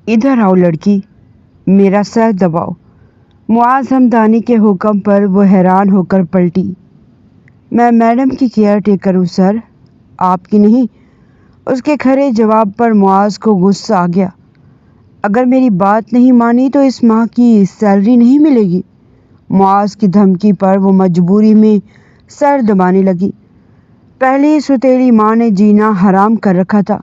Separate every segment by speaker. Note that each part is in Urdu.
Speaker 1: ادھر آؤ لڑکی، میرا سر دباؤ۔ معاذ ہمدانی کے حکم پر وہ حیران ہو کر پلٹی۔ میں میڈم کی کیئر ٹیکر ہوں سر، آپ کی نہیں۔ اس کے کھرے جواب پر معاذ کو غصہ آ گیا۔ اگر میری بات نہیں مانی تو اس ماہ کی سیلری نہیں ملے گی۔ معاذ کی دھمکی پر وہ مجبوری میں سر دبانے لگی۔ پہلے ہی ستیلی ماں نے جینا حرام کر رکھا تھا،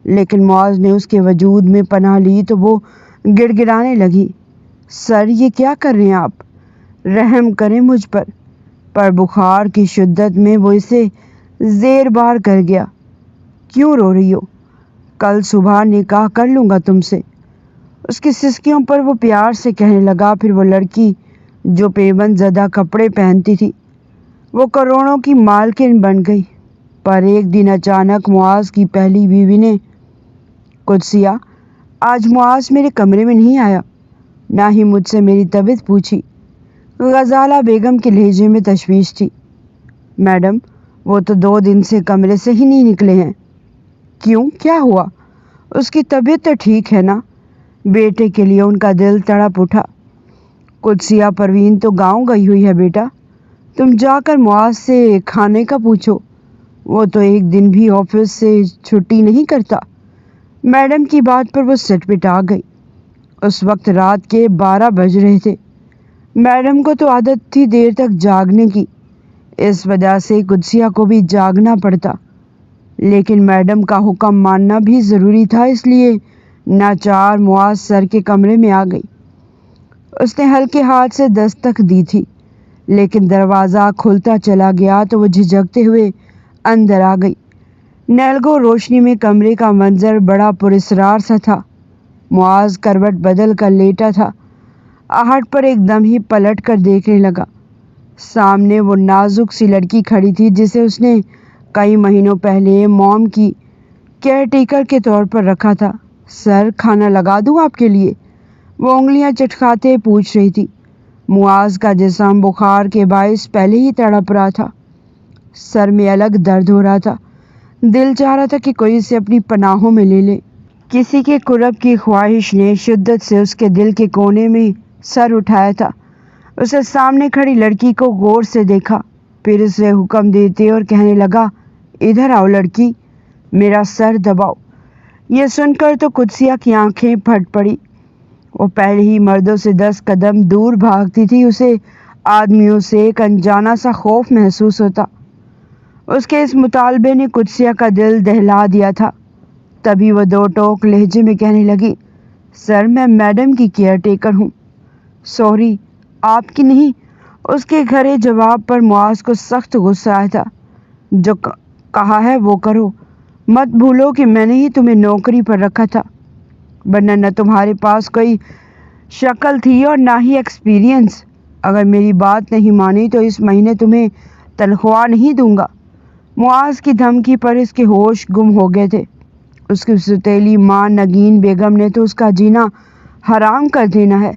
Speaker 1: لیکن معاذ نے اس کے وجود میں پناہ لی تو وہ گڑ گڑانے لگی۔ سر یہ کیا کر رہے ہیں آپ؟ رحم کریں مجھ پر بخار کی شدت میں وہ اسے زیر بار کر گیا۔ کیوں رو رہی ہو؟ کل صبح نکاح کر لوں گا تم سے۔ اس کی سسکیوں پر وہ پیار سے کہنے لگا۔ پھر وہ لڑکی جو پیبند زدہ کپڑے پہنتی تھی، وہ کروڑوں کی مالکن بن گئی۔ پر ایک دن اچانک معاذ کی پہلی بیوی نے، قدسیہ، آج معاذ میرے کمرے میں نہیں آیا، نہ ہی مجھ سے میری طبیعت پوچھی۔ غزالہ بیگم کے لہجے میں تشویش تھی۔ میڈم، وہ تو 2 دن سے کمرے سے ہی نہیں نکلے ہیں۔ کیوں، کیا ہوا؟ اس کی طبیعت تو ٹھیک ہے نا؟ بیٹے کے لیے ان کا دل تڑپ اٹھا۔ قدسیہ، پروین تو گاؤں گئی ہوئی ہے بیٹا، تم جا کر معاذ سے کھانے کا پوچھو، وہ تو ایک دن بھی آفس سے چھٹی نہیں کرتا۔ میڈم کی بات پر وہ سٹ پٹا گئی۔ اس وقت رات کے 12 بج رہے تھے۔ میڈم کو تو عادت تھی دیر تک جاگنے کی، اس وجہ سے قدسیہ کو بھی جاگنا پڑتا، لیکن میڈم کا حکم ماننا بھی ضروری تھا، اس لیے ناچار معاذ سر کے کمرے میں آ گئی۔ اس نے ہلکے ہاتھ سے دستک دی تھی، لیکن دروازہ کھلتا چلا گیا تو وہ جھجکتے ہوئے اندر آ گئی۔ نیلگو روشنی میں کمرے کا منظر بڑا پراسرار سا تھا۔ معاذ کروٹ بدل کر لیٹا تھا، آہٹ پر ایک دم ہی پلٹ کر دیکھنے لگا۔ سامنے وہ نازک سی لڑکی کھڑی تھی جسے اس نے کئی مہینوں پہلے موم کی کیئر ٹیکر کے طور پر رکھا تھا۔ سر، کھانا لگا دوں آپ کے لیے؟ وہ انگلیاں چٹکاتے پوچھ رہی تھی۔ معاذ کا جسم بخار کے باعث پہلے ہی تڑپ رہا تھا۔ سر میں الگ درد ہو رہا تھا، دل چاہ رہا تھا کہ کوئی اسے اپنی پناہوں میں لے لے۔ کسی کے قرب کی خواہش نے شدت سے اس کے دل کے کونے میں سر اٹھایا تھا۔ اسے سامنے کھڑی لڑکی کو غور سے دیکھا، پھر اسے حکم دیتے اور کہنے لگا، ادھر آؤ لڑکی، میرا سر دباؤ۔ یہ سن کر تو قدسیہ کی آنکھیں پھٹ پڑی۔ وہ پہلے ہی مردوں سے 10 قدم دور بھاگتی تھی، اسے آدمیوں سے ایک انجانا سا خوف محسوس ہوتا۔ اس کے اس مطالبے نے قدسیہ کا دل دہلا دیا تھا۔ تبھی وہ 2 ٹوک لہجے میں کہنے لگی، سر، میں میڈم کی کیئر ٹیکر ہوں۔ سوری، آپ کی نہیں۔ اس کے کھرے جواب پر معاذ کو سخت غصہ آیا تھا۔ جو کہا ہے وہ کرو، مت بھولو کہ میں نے ہی تمہیں نوکری پر رکھا تھا، ورنہ نہ تمہارے پاس کوئی شکل تھی اور نہ ہی ایکسپیرینس۔ اگر میری بات نہیں مانی تو اس مہینے تمہیں تنخواہ نہیں دوں گا۔ معاذ کی دھمکی پر اس کے ہوش گم ہو گئے تھے۔ اس کی ستیلی ماں نگین بیگم نے تو اس کا جینا حرام کر دینا ہے۔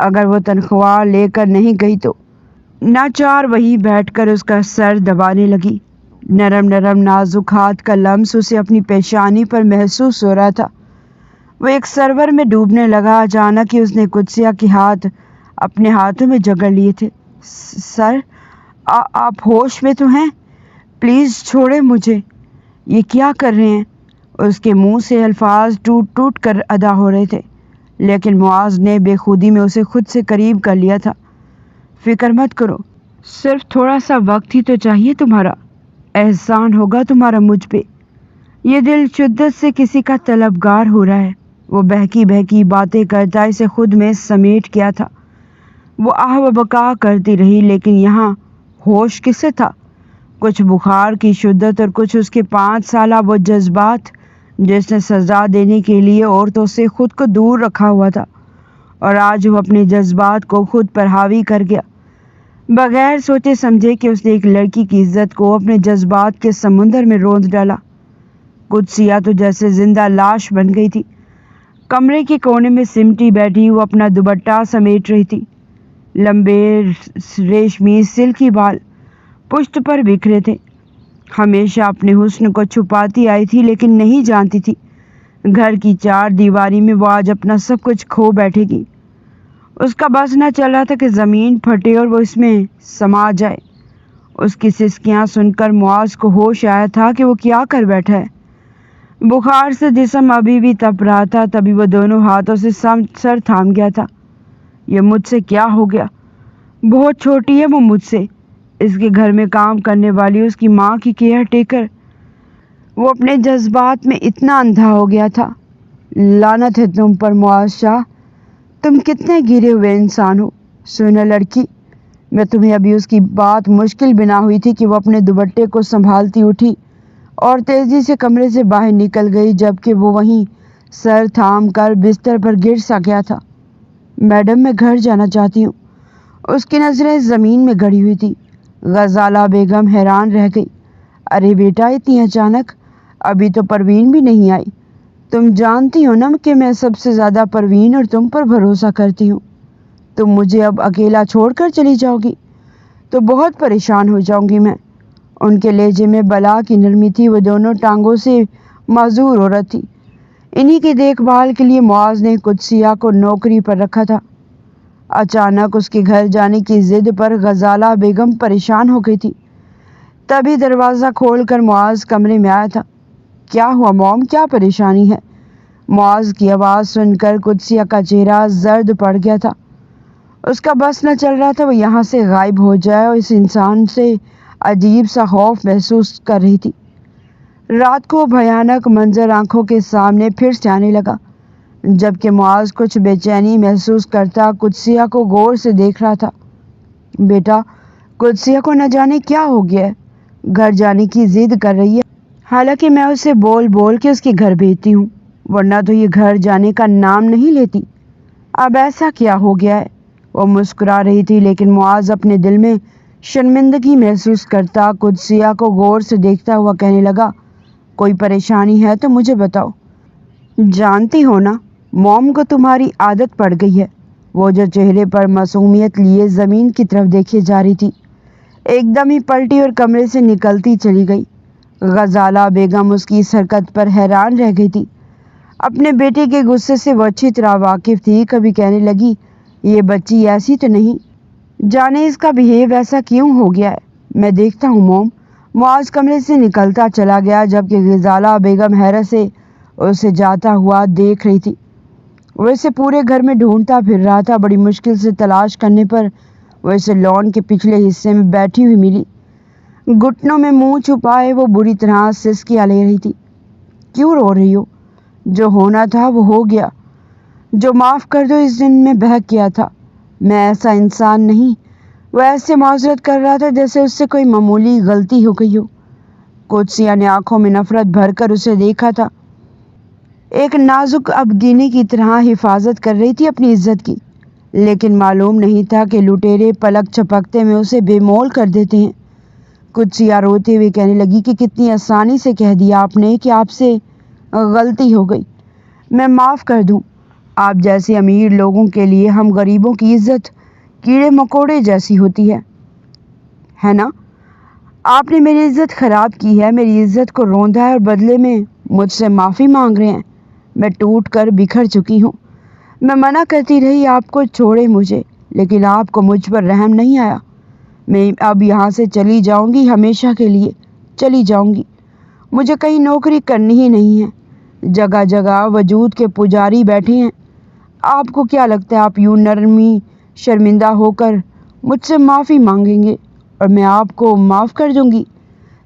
Speaker 1: اگر وہ تنخواہ لے کر نہیں گئی تو ناچار وہیں بیٹھ کر اس کا سر دبانے لگی۔ نرم نرم نازک ہاتھ کا لمس اسے اپنی پیشانی پر محسوس ہو رہا تھا۔ وہ ایک سرور میں ڈوبنے لگا۔ اچانک ہی اس نے قدسیہ کے ہاتھ اپنے ہاتھوں میں جکڑ لیے تھے۔ سر، آپ ہوش میں تو ہیں؟ پلیز چھوڑیں مجھے۔ یہ کیا کر رہے ہیں؟ اس کے منہ سے الفاظ ٹوٹ ٹوٹ کر ادا ہو رہے تھے، لیکن معاذ نے بے خودی میں اسے خود سے قریب کر لیا تھا۔ فکر مت کرو، صرف تھوڑا سا وقت ہی تو چاہیے تمہارا، احسان ہوگا تمہارا مجھ پہ۔ یہ دل شدت سے کسی کا طلبگار ہو رہا ہے۔ وہ بہکی بہکی باتیں کرتا اسے خود میں سمیٹ گیا تھا۔ وہ آہ و بکا کرتی رہی، لیکن یہاں ہوش کسے تھا؟ کچھ بخار کی شدت اور کچھ اس کے 5 سالہ وہ جذبات جس نے سزا دینے کے لیے عورتوں سے خود کو دور رکھا ہوا تھا، اور آج وہ اپنے جذبات کو خود پر حاوی کر گیا۔ بغیر سوچے سمجھے کہ اس نے ایک لڑکی کی عزت کو اپنے جذبات کے سمندر میں روند ڈالا۔ قدسیہ تو جیسے زندہ لاش بن گئی تھی۔ کمرے کے کونے میں سمٹی بیٹھی وہ اپنا دوپٹہ سمیٹ رہی تھی۔ لمبے ریشمی سلکی بال پشت پر بکھرے تھے۔ ہمیشہ اپنے حسن کو چھپاتی آئی تھی، لیکن نہیں جانتی تھی گھر کی چار دیواری میں وہ آج اپنا سب کچھ کھو بیٹھے گی۔ اس کا بس نہ چل رہا تھا کہ زمین پھٹے اور وہ اس میں سما جائے۔ اس کی سسکیاں سن کر معاذ کو ہوش آیا تھا کہ وہ کیا کر بیٹھا ہے۔ بخار سے جسم ابھی بھی تپ رہا تھا، تبھی وہ دونوں ہاتھوں سے سر تھام گیا تھا۔ یہ مجھ سے کیا ہو گیا؟ بہت چھوٹی ہے وہ مجھ سے، اس کے گھر میں کام کرنے والی، اس کی ماں کی کیئر ٹیکر۔ وہ اپنے جذبات میں اتنا اندھا ہو گیا تھا۔ لعنت ہے تم پر معاذ شاہ، تم کتنے گرے ہوئے انسان ہو۔ سنو لڑکی، میں تمہیں ابھی اس کی بات مشکل بنا ہوئی تھی کہ وہ اپنے دوپٹے کو سنبھالتی اٹھی اور تیزی سے کمرے سے باہر نکل گئی، جبکہ وہ وہیں سر تھام کر بستر پر گر سا گیا تھا۔ میڈم، میں گھر جانا چاہتی ہوں۔ اس کی نظریں زمین میں گڑی ہوئی تھی۔ غزالہ بیگم حیران رہ گئی۔ ارے بیٹا، اتنی اچانک؟ ابھی تو پروین بھی نہیں آئی۔ تم جانتی ہو نا کہ میں سب سے زیادہ پروین اور تم پر بھروسہ کرتی ہوں۔ تم مجھے اب اکیلا چھوڑ کر چلی جاؤ گی تو بہت پریشان ہو جاؤں گی میں۔ ان کے لہجے میں بلا کی نرمی تھی۔ وہ دونوں ٹانگوں سے معذور عورت تھی۔ انہی کی دیکھ بھال کے لیے معاذ نے قدسیہ کو نوکری پر رکھا تھا۔ اچانک اس کے گھر جانے کی ضد پر غزالہ بیگم پریشان ہو گئی تھی۔ تبھی دروازہ کھول کر معاذ کمرے میں آیا تھا۔ کیا ہوا موم، کیا پریشانی ہے؟ معاذ کی آواز سن کر قدسیہ کا چہرہ زرد پڑ گیا تھا۔ اس کا بس نہ چل رہا تھا وہ یہاں سے غائب ہو جائے، اور اس انسان سے عجیب سا خوف محسوس کر رہی تھی۔ رات کو بھیانک منظر آنکھوں کے سامنے پھر سے آنے لگا، جبکہ معاذ کچھ بے چینی محسوس کرتا قدسیہ کو غور سے دیکھ رہا تھا۔ بیٹا، قدسیہ کو نہ جانے کیا ہو گیا ہے، گھر جانے کی ضد کر رہی ہے، حالانکہ میں اسے بول بول کے اس کے گھر بھیجتی ہوں، ورنہ تو یہ گھر جانے کا نام نہیں لیتی۔ اب ایسا کیا ہو گیا ہے؟ وہ مسکرا رہی تھی، لیکن معاذ اپنے دل میں شرمندگی محسوس کرتا قدسیہ کو غور سے دیکھتا ہوا کہنے لگا، کوئی پریشانی ہے تو مجھے بتاؤ۔ جانتی ہو نا، موم کو تمہاری عادت پڑ گئی ہے۔ وہ جو چہرے پر معصومیت لیے زمین کی طرف دیکھے جا رہی تھی، ایک دم ہی پلٹی اور کمرے سے نکلتی چلی گئی۔ غزالہ بیگم اس کی اس حرکت پر حیران رہ گئی تھی۔ اپنے بیٹے کے غصے سے وہ اچھی طرح واقف تھی۔ کبھی کہنے لگی، یہ بچی ایسی تو نہیں، جانے اس کا بہیو ایسا کیوں ہو گیا ہے، میں دیکھتا ہوں موم۔ معاذ کمرے سے نکلتا چلا گیا، جبکہ غزالہ بیگم حیرت سے اسے جاتا ہوا دیکھ رہی تھی۔ وہ اسے پورے گھر میں ڈھونڈتا پھر رہا تھا۔ بڑی مشکل سے تلاش کرنے پر وہ اسے لان کے پچھلے حصے میں بیٹھی ہوئی ملی۔ گھٹنوں میں منہ چھپائے وہ بری طرح سسکیاں لے رہی تھی۔ کیوں رو رہی ہو؟ جو ہونا تھا وہ ہو گیا، جو معاف کر دو، اس دن میں بہک گیا تھا، میں ایسا انسان نہیں۔ وہ ایسے معذرت کر رہا تھا جیسے اس سے کوئی معمولی غلطی ہو گئی ہو۔ قدسیہ نے آنکھوں میں نفرت بھر کر اسے دیکھا تھا۔ ایک نازک ابگینی کی طرح حفاظت کر رہی تھی اپنی عزت کی، لیکن معلوم نہیں تھا کہ لٹیرے پلک چپکتے میں اسے بے مول کر دیتے ہیں۔ قدسیہ روتے ہوئے کہنے لگی کہ کتنی آسانی سے کہہ دیا آپ نے کہ آپ سے غلطی ہو گئی، میں معاف کر دوں۔ آپ جیسے امیر لوگوں کے لیے ہم غریبوں کی عزت کیڑے مکوڑے جیسی ہوتی ہے نا؟ آپ نے میری عزت خراب کی ہے، میری عزت کو روندا ہے اور بدلے میں مجھ سے معافی مانگ رہے ہیں۔ میں ٹوٹ کر بکھر چکی ہوں۔ میں منع کرتی رہی آپ کو چھوڑے مجھے، لیکن آپ کو مجھ پر رحم نہیں آیا۔ میں اب یہاں سے چلی جاؤں گی، ہمیشہ کے لیے چلی جاؤں گی۔ مجھے کہیں نوکری کرنی ہی نہیں ہے۔ جگہ جگہ وجود کے پجاری بیٹھے ہیں۔ آپ کو کیا لگتا ہے آپ یوں نرمی شرمندہ ہو کر مجھ سے معافی مانگیں گے اور میں آپ کو معاف کر دوں گی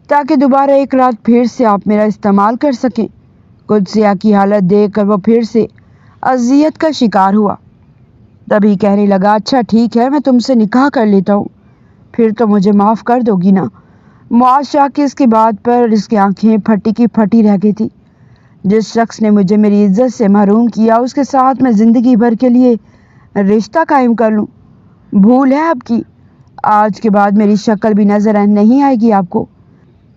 Speaker 1: تاکہ دوبارہ ایک رات پھر سے آپ میرا استعمال کر سکیں؟ قدسیہ کی حالت دیکھ کر وہ پھر سے اذیت کا شکار ہوا۔ تبھی کہنے لگا، اچھا ٹھیک ہے، میں تم سے نکاح کر لیتا ہوں، پھر تو مجھے معاف کر دو گی نا؟ معاذ شاہ کی اس کی بات پر اس کی آنکھیں پھٹی کی پھٹی رہ گئی تھی۔ جس شخص نے مجھے میری عزت سے محروم کیا، اس کے ساتھ میں زندگی بھر کے لیے رشتہ قائم کر لوں؟ بھول ہے آپ کی؟ آج کے بعد میری شکل بھی نظر نہیں آئے گی آپ کو۔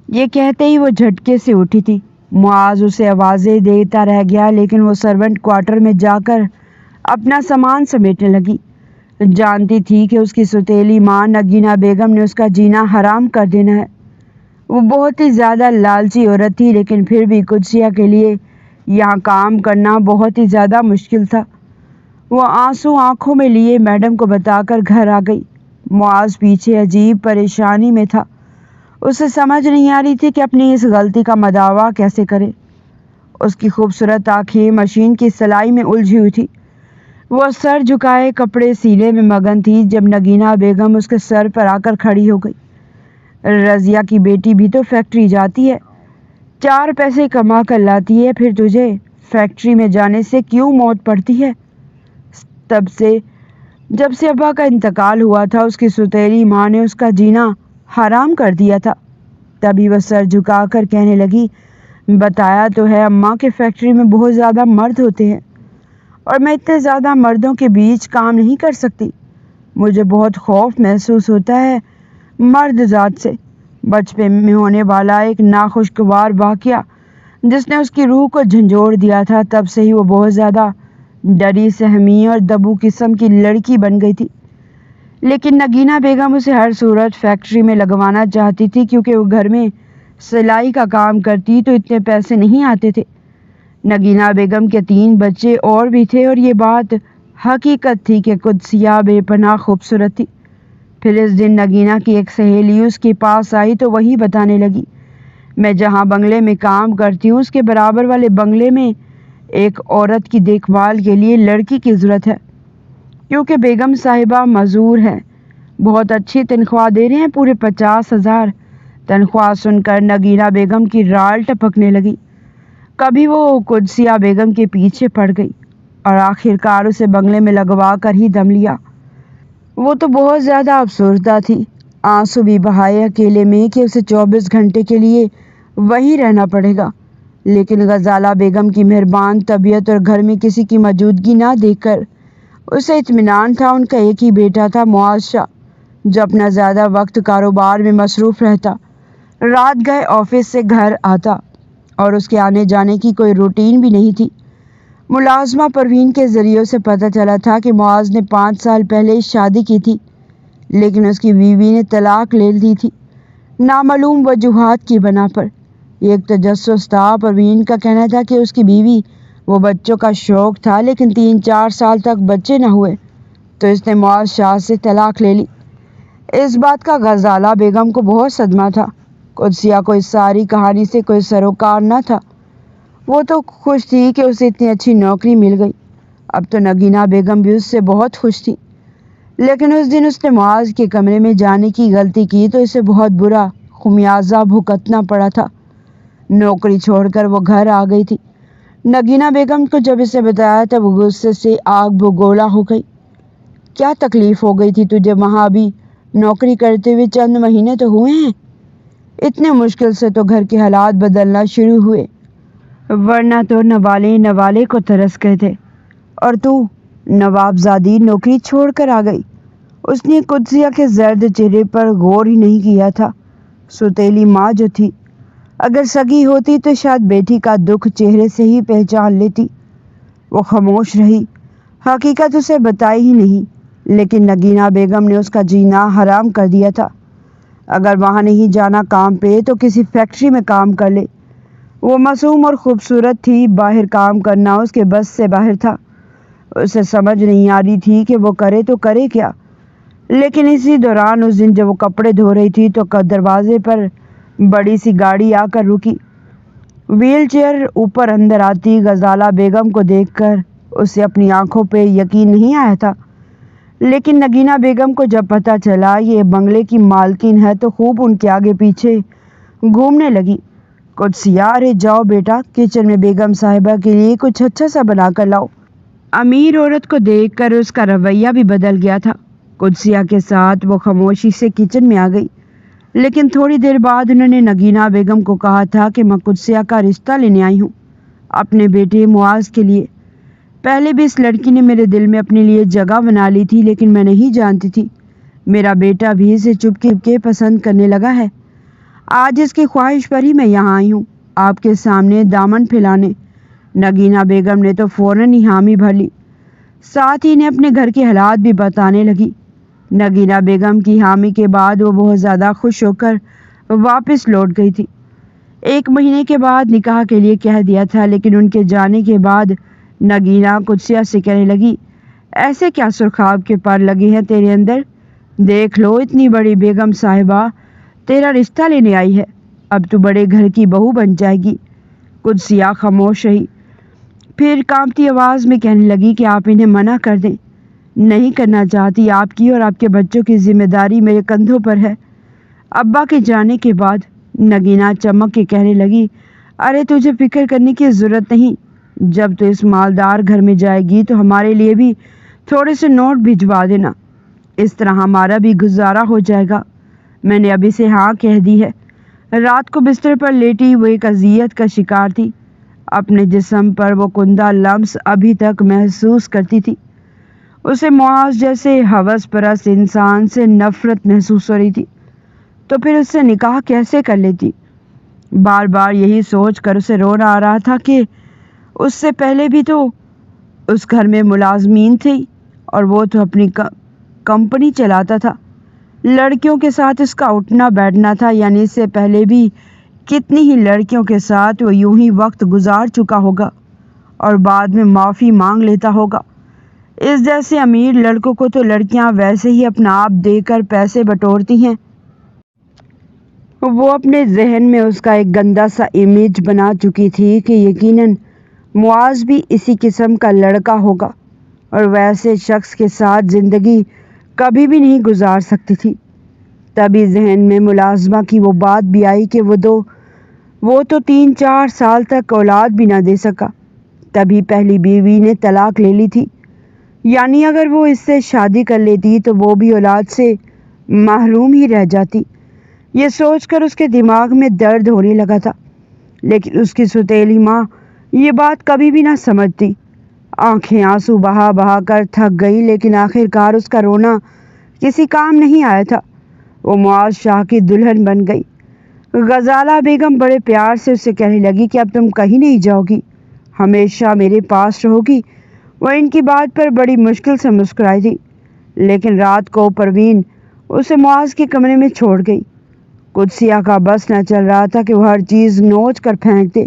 Speaker 1: یہ کہتے ہی وہ جھٹکے سے اٹھی تھی۔ معاذ اسے آوازیں دیتا رہ گیا، لیکن وہ سرونٹ کوارٹر میں جا کر اپنا سامان سمیٹنے لگی۔ جانتی تھی کہ اس کی سوتیلی ماں نگینہ بیگم نے اس کا جینا حرام کر دینا ہے۔ وہ بہت ہی زیادہ لالچی عورت تھی، لیکن پھر بھی قدسیہ کے لیے یہاں کام کرنا بہت ہی زیادہ مشکل تھا۔ وہ آنسو آنکھوں میں لیے میڈم کو بتا کر گھر آ گئی۔ معاذ پیچھے عجیب پریشانی میں تھا۔ اسے سمجھ نہیں آ رہی تھی کہ اپنی اس غلطی کا مداوع کیسے کرے۔ اس کی خوبصورت آنکھیں مشین کی سلائی میں الجھی ہوئی تھی۔ وہ سر جھکائے کپڑے سینے میں مگن تھی جب نگینہ بیگم اس کے سر پر آ کر کھڑی ہو گئی۔ رضیہ کی بیٹی بھی تو فیکٹری جاتی ہے، 4 پیسے کما کر لاتی ہے، پھر تجھے فیکٹری میں جانے سے کیوں موت پڑتی ہے؟ جب سے ابا کا انتقال ہوا تھا اس کی سوتیلی ماں نے اس کا جینا حرام کر دیا تھا۔ تبھی وہ سر جھکا کر کہنے لگی، بتایا تو ہے اماں کہ فیکٹری میں بہت زیادہ مرد ہوتے ہیں اور میں اتنے زیادہ مردوں کے بیچ کام نہیں کر سکتی۔ مجھے بہت خوف محسوس ہوتا ہے مرد ذات سے۔ بچپن میں ہونے والا ایک ناخوشگوار واقعہ جس نے اس کی روح کو جھنجھوڑ دیا تھا، تب سے ہی وہ بہت زیادہ ڈری سہمی اور دبو قسم کی لڑکی بن گئی تھی۔ لیکن نگینہ بیگم اسے ہر صورت فیکٹری میں لگوانا چاہتی تھی، کیونکہ وہ گھر میں سلائی کا کام کرتی تو اتنے پیسے نہیں آتے تھے۔ نگینہ بیگم کے 3 بچے اور بھی تھے اور یہ بات حقیقت تھی کہ قدسیہ بے پناہ خوبصورت تھی۔ پھر اس دن نگینہ کی ایک سہیلی اس کے پاس آئی تو وہی بتانے لگی، میں جہاں بنگلے میں کام کرتی ہوں اس کے برابر والے بنگلے میں ایک عورت کی دیکھ بھال کے لیے لڑکی کی ضرورت ہے، کیونکہ بیگم صاحبہ معذور ہیں۔ بہت اچھی تنخواہ دے رہے ہیں، پورے 50,000۔ تنخواہ سن کر نگینہ بیگم کی رال ٹپکنے لگی۔ کبھی وہ قدسیہ بیگم کے پیچھے پڑ گئی اور آخر کار اسے بنگلے میں لگوا کر ہی دم لیا۔ وہ تو بہت زیادہ افسردہ تھی، آنسو بھی بہائے اکیلے میں کہ اسے 24 گھنٹے کے لیے وہیں رہنا پڑے گا۔ لیکن غزالہ بیگم کی مہربان طبیعت اور گھر میں کسی کی موجودگی نہ دیکھ کر اسے اطمینان تھا۔ ان کا ایک ہی بیٹا تھا، معاذ شاہ، جو اپنا زیادہ وقت کاروبار میں مصروف رہتا، رات گئے آفس سے گھر آتا اور اس کے آنے جانے کی کوئی روٹین بھی نہیں تھی۔ ملازمہ پروین کے ذریعے سے پتہ چلا تھا کہ معاذ نے 5 سال پہلے شادی کی تھی، لیکن اس کی بیوی نے طلاق لے لی تھی، نامعلوم وجوہات کی بنا پر۔ ایک تجسس تھا، پروین کا کہنا تھا کہ اس کی بیوی وہ بچوں کا شوق تھا، لیکن 3-4 سال تک بچے نہ ہوئے تو اس نے معاذ شاہ سے طلاق لے لی۔ اس بات کا غزالہ بیگم کو بہت صدمہ تھا۔ قدسیہ کو اس ساری کہانی سے کوئی سروکار نہ تھا۔ وہ تو خوش تھی کہ اسے اتنی اچھی نوکری مل گئی۔ اب تو نگینہ بیگم بھی اس سے بہت خوش تھی، لیکن اس دن اس نے معاذ کے کمرے میں جانے کی غلطی کی تو اسے بہت برا خمیازہ بھگتنا پڑا تھا۔ نوکری چھوڑ کر وہ گھر آ گئی تھی۔ نگینہ بیگم کو جب اسے بتایا تب وہ غصے سے آگ بگولا ہو گئی۔ کیا تکلیف ہو گئی تھی تجھے؟ وہاں ابھی نوکری کرتے ہوئے چند مہینے تو ہوئے ہیں، اتنے مشکل سے تو گھر کے حالات بدلنا شروع ہوئے، ورنہ تو نوالے کو ترس گئے تھے، اور تو نوابزادی نوکری چھوڑ کر آ گئی۔ اس نے قدسیہ کے زرد چہرے پر غور ہی نہیں کیا تھا۔ سوتیلی ماں جو تھی، اگر سگی ہوتی تو شاید بیٹی کا دکھ چہرے سے ہی پہچان لیتی۔ وہ خاموش رہی، حقیقت اسے بتائی ہی نہیں، لیکن نگینہ بیگم نے اس کا جینا حرام کر دیا تھا۔ اگر وہاں نہیں جانا کام پہ تو کسی فیکٹری میں کام کر لے۔ وہ معصوم اور خوبصورت تھی، باہر کام کرنا اس کے بس سے باہر تھا۔ اسے سمجھ نہیں آ رہی تھی کہ وہ کرے تو کرے کیا۔ لیکن اسی دوران اس دن جب وہ کپڑے دھو رہی تھی تو دروازے پر بڑی سی گاڑی آ کر رکی۔ ویل چیئر اوپر اندر آتی غزالہ بیگم کو دیکھ کر اسے اپنی آنکھوں پہ یقین نہیں آیا تھا، لیکن نگینہ بیگم کو جب پتہ چلا یہ بنگلے کی مالکن ہے تو خوب ان کے آگے پیچھے گھومنے لگی۔ قدسیہ، ارے جاؤ بیٹا، کچن میں بیگم صاحبہ کے لیے کچھ اچھا سا بنا کر لاؤ۔ امیر عورت کو دیکھ کر اس کا رویہ بھی بدل گیا تھا۔ قدسیہ کے ساتھ وہ خاموشی سے کچن میں آ گئی، لیکن تھوڑی دیر بعد انہوں نے نگینہ بیگم کو کہا تھا کہ میں قدسیہ کا رشتہ لینے آئی ہوں، اپنے بیٹے معاذ کے لیے۔ پہلے بھی اس لڑکی نے میرے دل میں اپنے لیے جگہ بنا لی تھی، لیکن میں نہیں جانتی تھی میرا بیٹا بھی اسے چپکے چپکے پسند کرنے لگا ہے۔ آج اس کی خواہش پر ہی میں یہاں آئی ہوں، آپ کے سامنے دامن پھیلانے۔ نگینہ بیگم نے تو فوراً ہی حامی بھر لی، ساتھ ہی انہیں اپنے گھر کے حالات بھی بتانے لگی۔ نگینہ بیگم کی حامی کے بعد وہ بہت زیادہ خوش ہو کر واپس لوٹ گئی تھی۔ 1 مہینے کے بعد نکاح کے لیے کہہ دیا تھا، لیکن ان کے جانے کے بعد نگینہ قدسیہ سے کہنے لگی، ایسے کیا سرخاب کے پر لگے ہیں تیرے اندر؟ دیکھ لو، اتنی بڑی بیگم صاحبہ تیرا رشتہ لینے آئی ہے، اب تو بڑے گھر کی بہو بن جائے گی۔ قدسیہ خاموش رہی، پھر کانپتی آواز میں کہنے لگی کہ آپ انہیں منع کر دیں، نہیں کرنا چاہتی، آپ کی اور آپ کے بچوں کی ذمہ داری میرے کندھوں پر ہے۔ ابا کے جانے کے بعد نگینہ چمک کے کہنے لگی، ارے تجھے فکر کرنے کی ضرورت نہیں، جب تو اس مالدار گھر میں جائے گی تو ہمارے لیے بھی تھوڑے سے نوٹ بھجوا دینا، اس طرح ہمارا بھی گزارا ہو جائے گا۔ میں نے ابھی سے ہاں کہہ دی ہے۔ رات کو بستر پر لیٹی وہ ایک اذیت کا شکار تھی، اپنے جسم پر وہ کندہ لمس ابھی تک محسوس کرتی تھی۔ اسے معاذ جیسے ہوس پرست انسان سے نفرت محسوس ہو رہی تھی، تو پھر اس سے نکاح کیسے کر لیتی؟ بار بار یہی سوچ کر اسے رونا آ رہا تھا کہ اس سے پہلے بھی تو اس گھر میں ملازمین تھی اور وہ تو اپنی کمپنی چلاتا تھا، لڑکیوں کے ساتھ اس کا اٹھنا بیٹھنا تھا، یعنی اس سے پہلے بھی کتنی ہی لڑکیوں کے ساتھ وہ یوں ہی وقت گزار چکا ہوگا اور بعد میں معافی مانگ لیتا ہوگا۔ اس جیسے امیر لڑکوں کو تو لڑکیاں ویسے ہی اپنا آپ دے کر پیسے بٹورتی ہیں۔ وہ اپنے ذہن میں اس کا ایک گندا سا امیج بنا چکی تھی کہ یقیناً معاذ بھی اسی قسم کا لڑکا ہوگا اور ویسے شخص کے ساتھ زندگی کبھی بھی نہیں گزار سکتی تھی۔ تبھی ذہن میں ملازمہ کی وہ بات بھی آئی کہ وہ تو 3-4 سال تک اولاد بھی نہ دے سکا، تبھی پہلی بیوی نے طلاق لے لی تھی، یعنی اگر وہ اس سے شادی کر لیتی تو وہ بھی اولاد سے محروم ہی رہ جاتی۔ یہ سوچ کر اس کے دماغ میں درد ہونے لگا تھا، لیکن اس کی سوتیلی ماں یہ بات کبھی بھی نہ سمجھتی۔ آنکھیں آنسو بہا بہا کر تھک گئی، لیکن آخرکار اس کا رونا کسی کام نہیں آیا تھا۔ وہ معاذ شاہ کی دلہن بن گئی۔ غزالہ بیگم بڑے پیار سے اسے کہنے لگی کہ اب تم کہیں نہیں جاؤ گی، ہمیشہ میرے پاس رہو گی۔ وہ ان کی بات پر بڑی مشکل سے مسکرائی تھی، لیکن رات کو پروین اسے معاذ کے کمرے میں چھوڑ گئی۔ قدسیہ کا بس نہ چل رہا تھا کہ وہ ہر چیز نوچ کر پھینک دے۔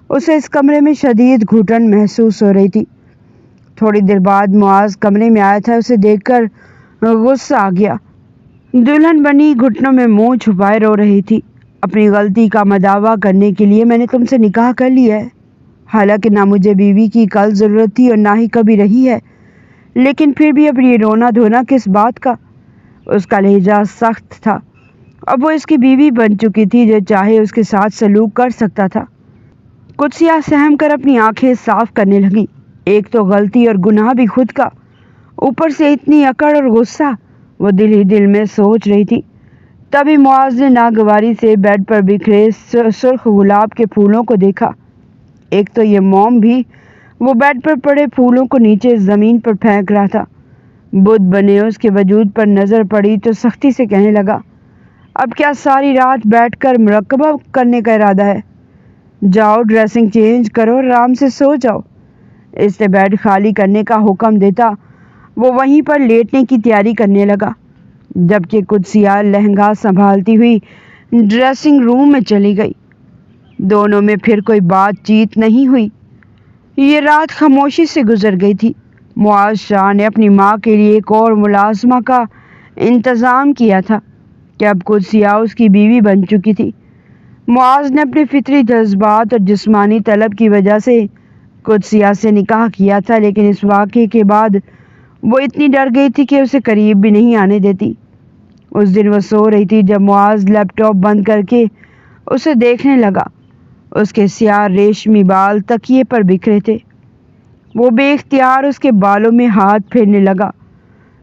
Speaker 1: اسے اس کمرے میں شدید گھٹن محسوس ہو رہی تھی۔ تھوڑی دیر بعد معاذ کمرے میں آیا تھا، اسے دیکھ کر غصہ آ گیا۔ دلہن بنی گھٹنوں میں منہ چھپائے رو رہی تھی۔ اپنی غلطی کا مداوع کرنے کے لیے میں نے تم سے نکاح کر لیا ہے، حالانکہ نہ مجھے بیوی کی کل ضرورت تھی اور نہ ہی کبھی رہی ہے، لیکن پھر بھی اب یہ رونا دھونا کس بات کا؟ اس کا لہجہ سخت تھا۔ اب وہ اس کی بیوی بن چکی تھی، جو چاہے اس کے ساتھ سلوک کر سکتا تھا۔ قدسیہ سہم کر اپنی آنکھیں صاف کرنے لگی۔ ایک تو غلطی اور گناہ بھی خود کا، اوپر سے اتنی اکڑ اور غصہ، وہ دل ہی دل میں سوچ رہی تھی۔ تبھی معاذ نے ناگواری سے بیڈ پر بکھرے سرخ گلاب کے پھولوں کو دیکھا۔ ایک تو یہ موم بھی، وہ بیڈ پر پڑے پھولوں کو نیچے زمین پر پھینک رہا تھا۔ بدھ بنے اس کے وجود پر نظر پڑی تو سختی سے کہنے لگا، اب کیا ساری رات بیٹھ کر مراقبہ کرنے کا ارادہ ہے؟ جاؤ ڈریسنگ چینج کرو اور آرام سے سو جاؤ۔ اس نے بیڈ خالی کرنے کا حکم دیتا وہ وہیں پر لیٹنے کی تیاری کرنے لگا، جبکہ قدسیہ لہنگا سنبھالتی ہوئی ڈریسنگ روم میں چلی گئی۔ دونوں میں پھر کوئی بات چیت نہیں ہوئی۔ یہ رات خاموشی سے گزر گئی تھی۔ معاذ شاہ نے اپنی ماں کے لیے ایک اور ملازمہ کا انتظام کیا تھا کہ اب قدسیہ اس کی بیوی بن چکی تھی۔ معاذ نے اپنے فطری جذبات اور جسمانی طلب کی وجہ سے قدسیہ سے نکاح کیا تھا، لیکن اس واقعے کے بعد وہ اتنی ڈر گئی تھی کہ اسے قریب بھی نہیں آنے دیتی۔ اس دن وہ سو رہی تھی جب معاذ لیپ ٹاپ بند کر کے اسے دیکھنے لگا۔ اس کے سیاہ ریشمی بال تکیے پر بکھرے تھے۔ وہ بے اختیار اس کے بالوں میں ہاتھ پھیرنے لگا۔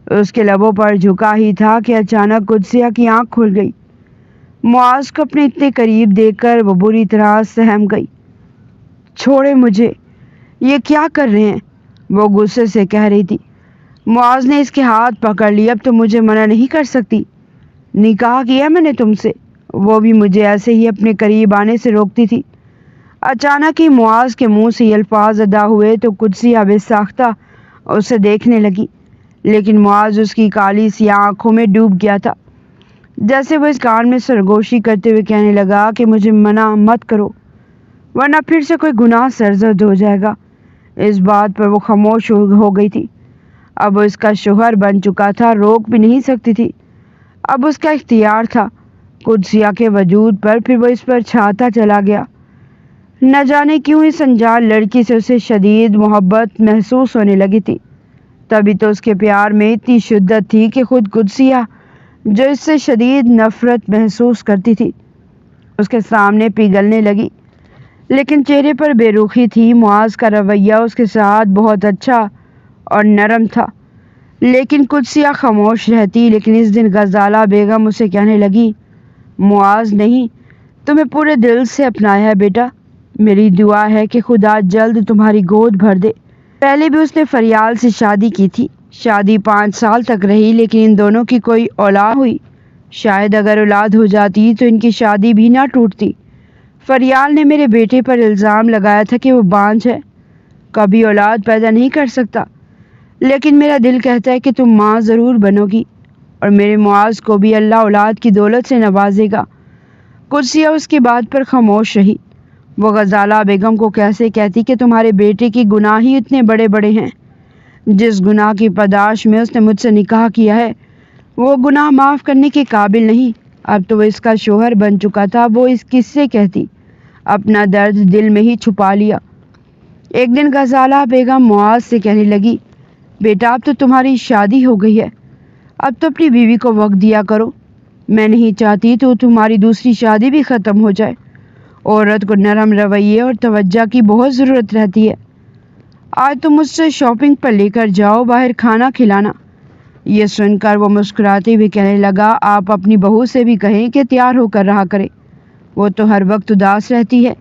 Speaker 1: اس کے لبوں پر جھکا ہی تھا کہ اچانک قدسیہ کی آنکھ کھل گئی۔ معاذ کو اپنے اتنے قریب دیکھ کر وہ بری طرح سہم گئی۔ چھوڑے مجھے، یہ کیا کر رہے ہیں؟ وہ غصے سے کہہ رہی تھی۔ معاذ نے اس کے ہاتھ پکڑ لی۔ اب تو مجھے منع نہیں کر سکتی، نکاح کیا میں نے تم سے، وہ بھی مجھے ایسے ہی اپنے قریب آنے سے روکتی تھی۔ اچانک ہی معاذ کے منہ سے یہ الفاظ ادا ہوئے تو قدسیہ بے ساختہ اسے دیکھنے لگی، لیکن معاذ اس کی کالی سیاہ آنکھوں میں ڈوب گیا تھا۔ جیسے وہ اس کان میں سرگوشی کرتے ہوئے کہنے لگا کہ مجھے منع مت کرو ورنہ پھر سے کوئی گناہ سرزد ہو جائے گا۔ اس بات پر وہ خاموش ہو گئی تھی۔ اب وہ اس کا شوہر بن چکا تھا، روک بھی نہیں سکتی تھی۔ اب اس کا اختیار تھا۔ قدسیہ کے وجود پر پھر وہ اس پر چھاتا چلا گیا۔ نہ جانے کیوں اس انجان لڑکی سے اسے شدید محبت محسوس ہونے لگی تھی۔ تبھی تو اس کے پیار میں اتنی شدت تھی کہ خود قدسیہ جو اس سے شدید نفرت محسوس کرتی تھی اس کے سامنے پگھلنے لگی۔ لیکن چہرے پر بے رخی تھی۔ معاذ کا رویہ اس کے ساتھ بہت اچھا اور نرم تھا، لیکن قدسیہ خاموش رہتی۔ لیکن اس دن غزالہ بیگم اسے کہنے لگی، معاذ نہیں، تمہیں پورے دل سے اپنایا ہے بیٹا۔ میری دعا ہے کہ خدا جلد تمہاری گود بھر دے۔ پہلے بھی اس نے فریال سے شادی کی تھی۔ شادی 5 سال تک رہی، لیکن ان دونوں کی کوئی اولاد ہوئی۔ شاید اگر اولاد ہو جاتی تو ان کی شادی بھی نہ ٹوٹتی۔ فریال نے میرے بیٹے پر الزام لگایا تھا کہ وہ بانجھ ہے، کبھی اولاد پیدا نہیں کر سکتا، لیکن میرا دل کہتا ہے کہ تم ماں ضرور بنو گی اور میرے معاذ کو بھی اللہ اولاد کی دولت سے نوازے گا۔ قدسیہ اس کی بات پر خاموش رہی۔ وہ غزالہ بیگم کو کیسے کہتی کہ تمہارے بیٹے کی گناہ ہی اتنے بڑے بڑے ہیں۔ جس گناہ کی پاداش میں اس نے مجھ سے نکاح کیا ہے وہ گناہ معاف کرنے کے قابل نہیں۔ اب تو وہ اس کا شوہر بن چکا تھا، وہ اس کس سے کہتی؟ اپنا درد دل میں ہی چھپا لیا۔ ایک دن غزالہ بیگم معاذ سے کہنے لگی، بیٹا اب تو تمہاری شادی ہو گئی ہے، اب تو اپنی بیوی کو وقت دیا کرو۔ میں نہیں چاہتی تو تمہاری دوسری شادی بھی ختم ہو جائے۔ عورت کو نرم رویے اور توجہ کی بہت ضرورت رہتی ہے۔ آج تم مجھ سے شاپنگ پر لے کر جاؤ، باہر کھانا کھلانا۔ یہ سن کر وہ مسکراتے ہوئے کہنے لگا، آپ اپنی بہو سے بھی کہیں کہ تیار ہو کر رہا کرے، وہ تو ہر وقت اداس رہتی ہے۔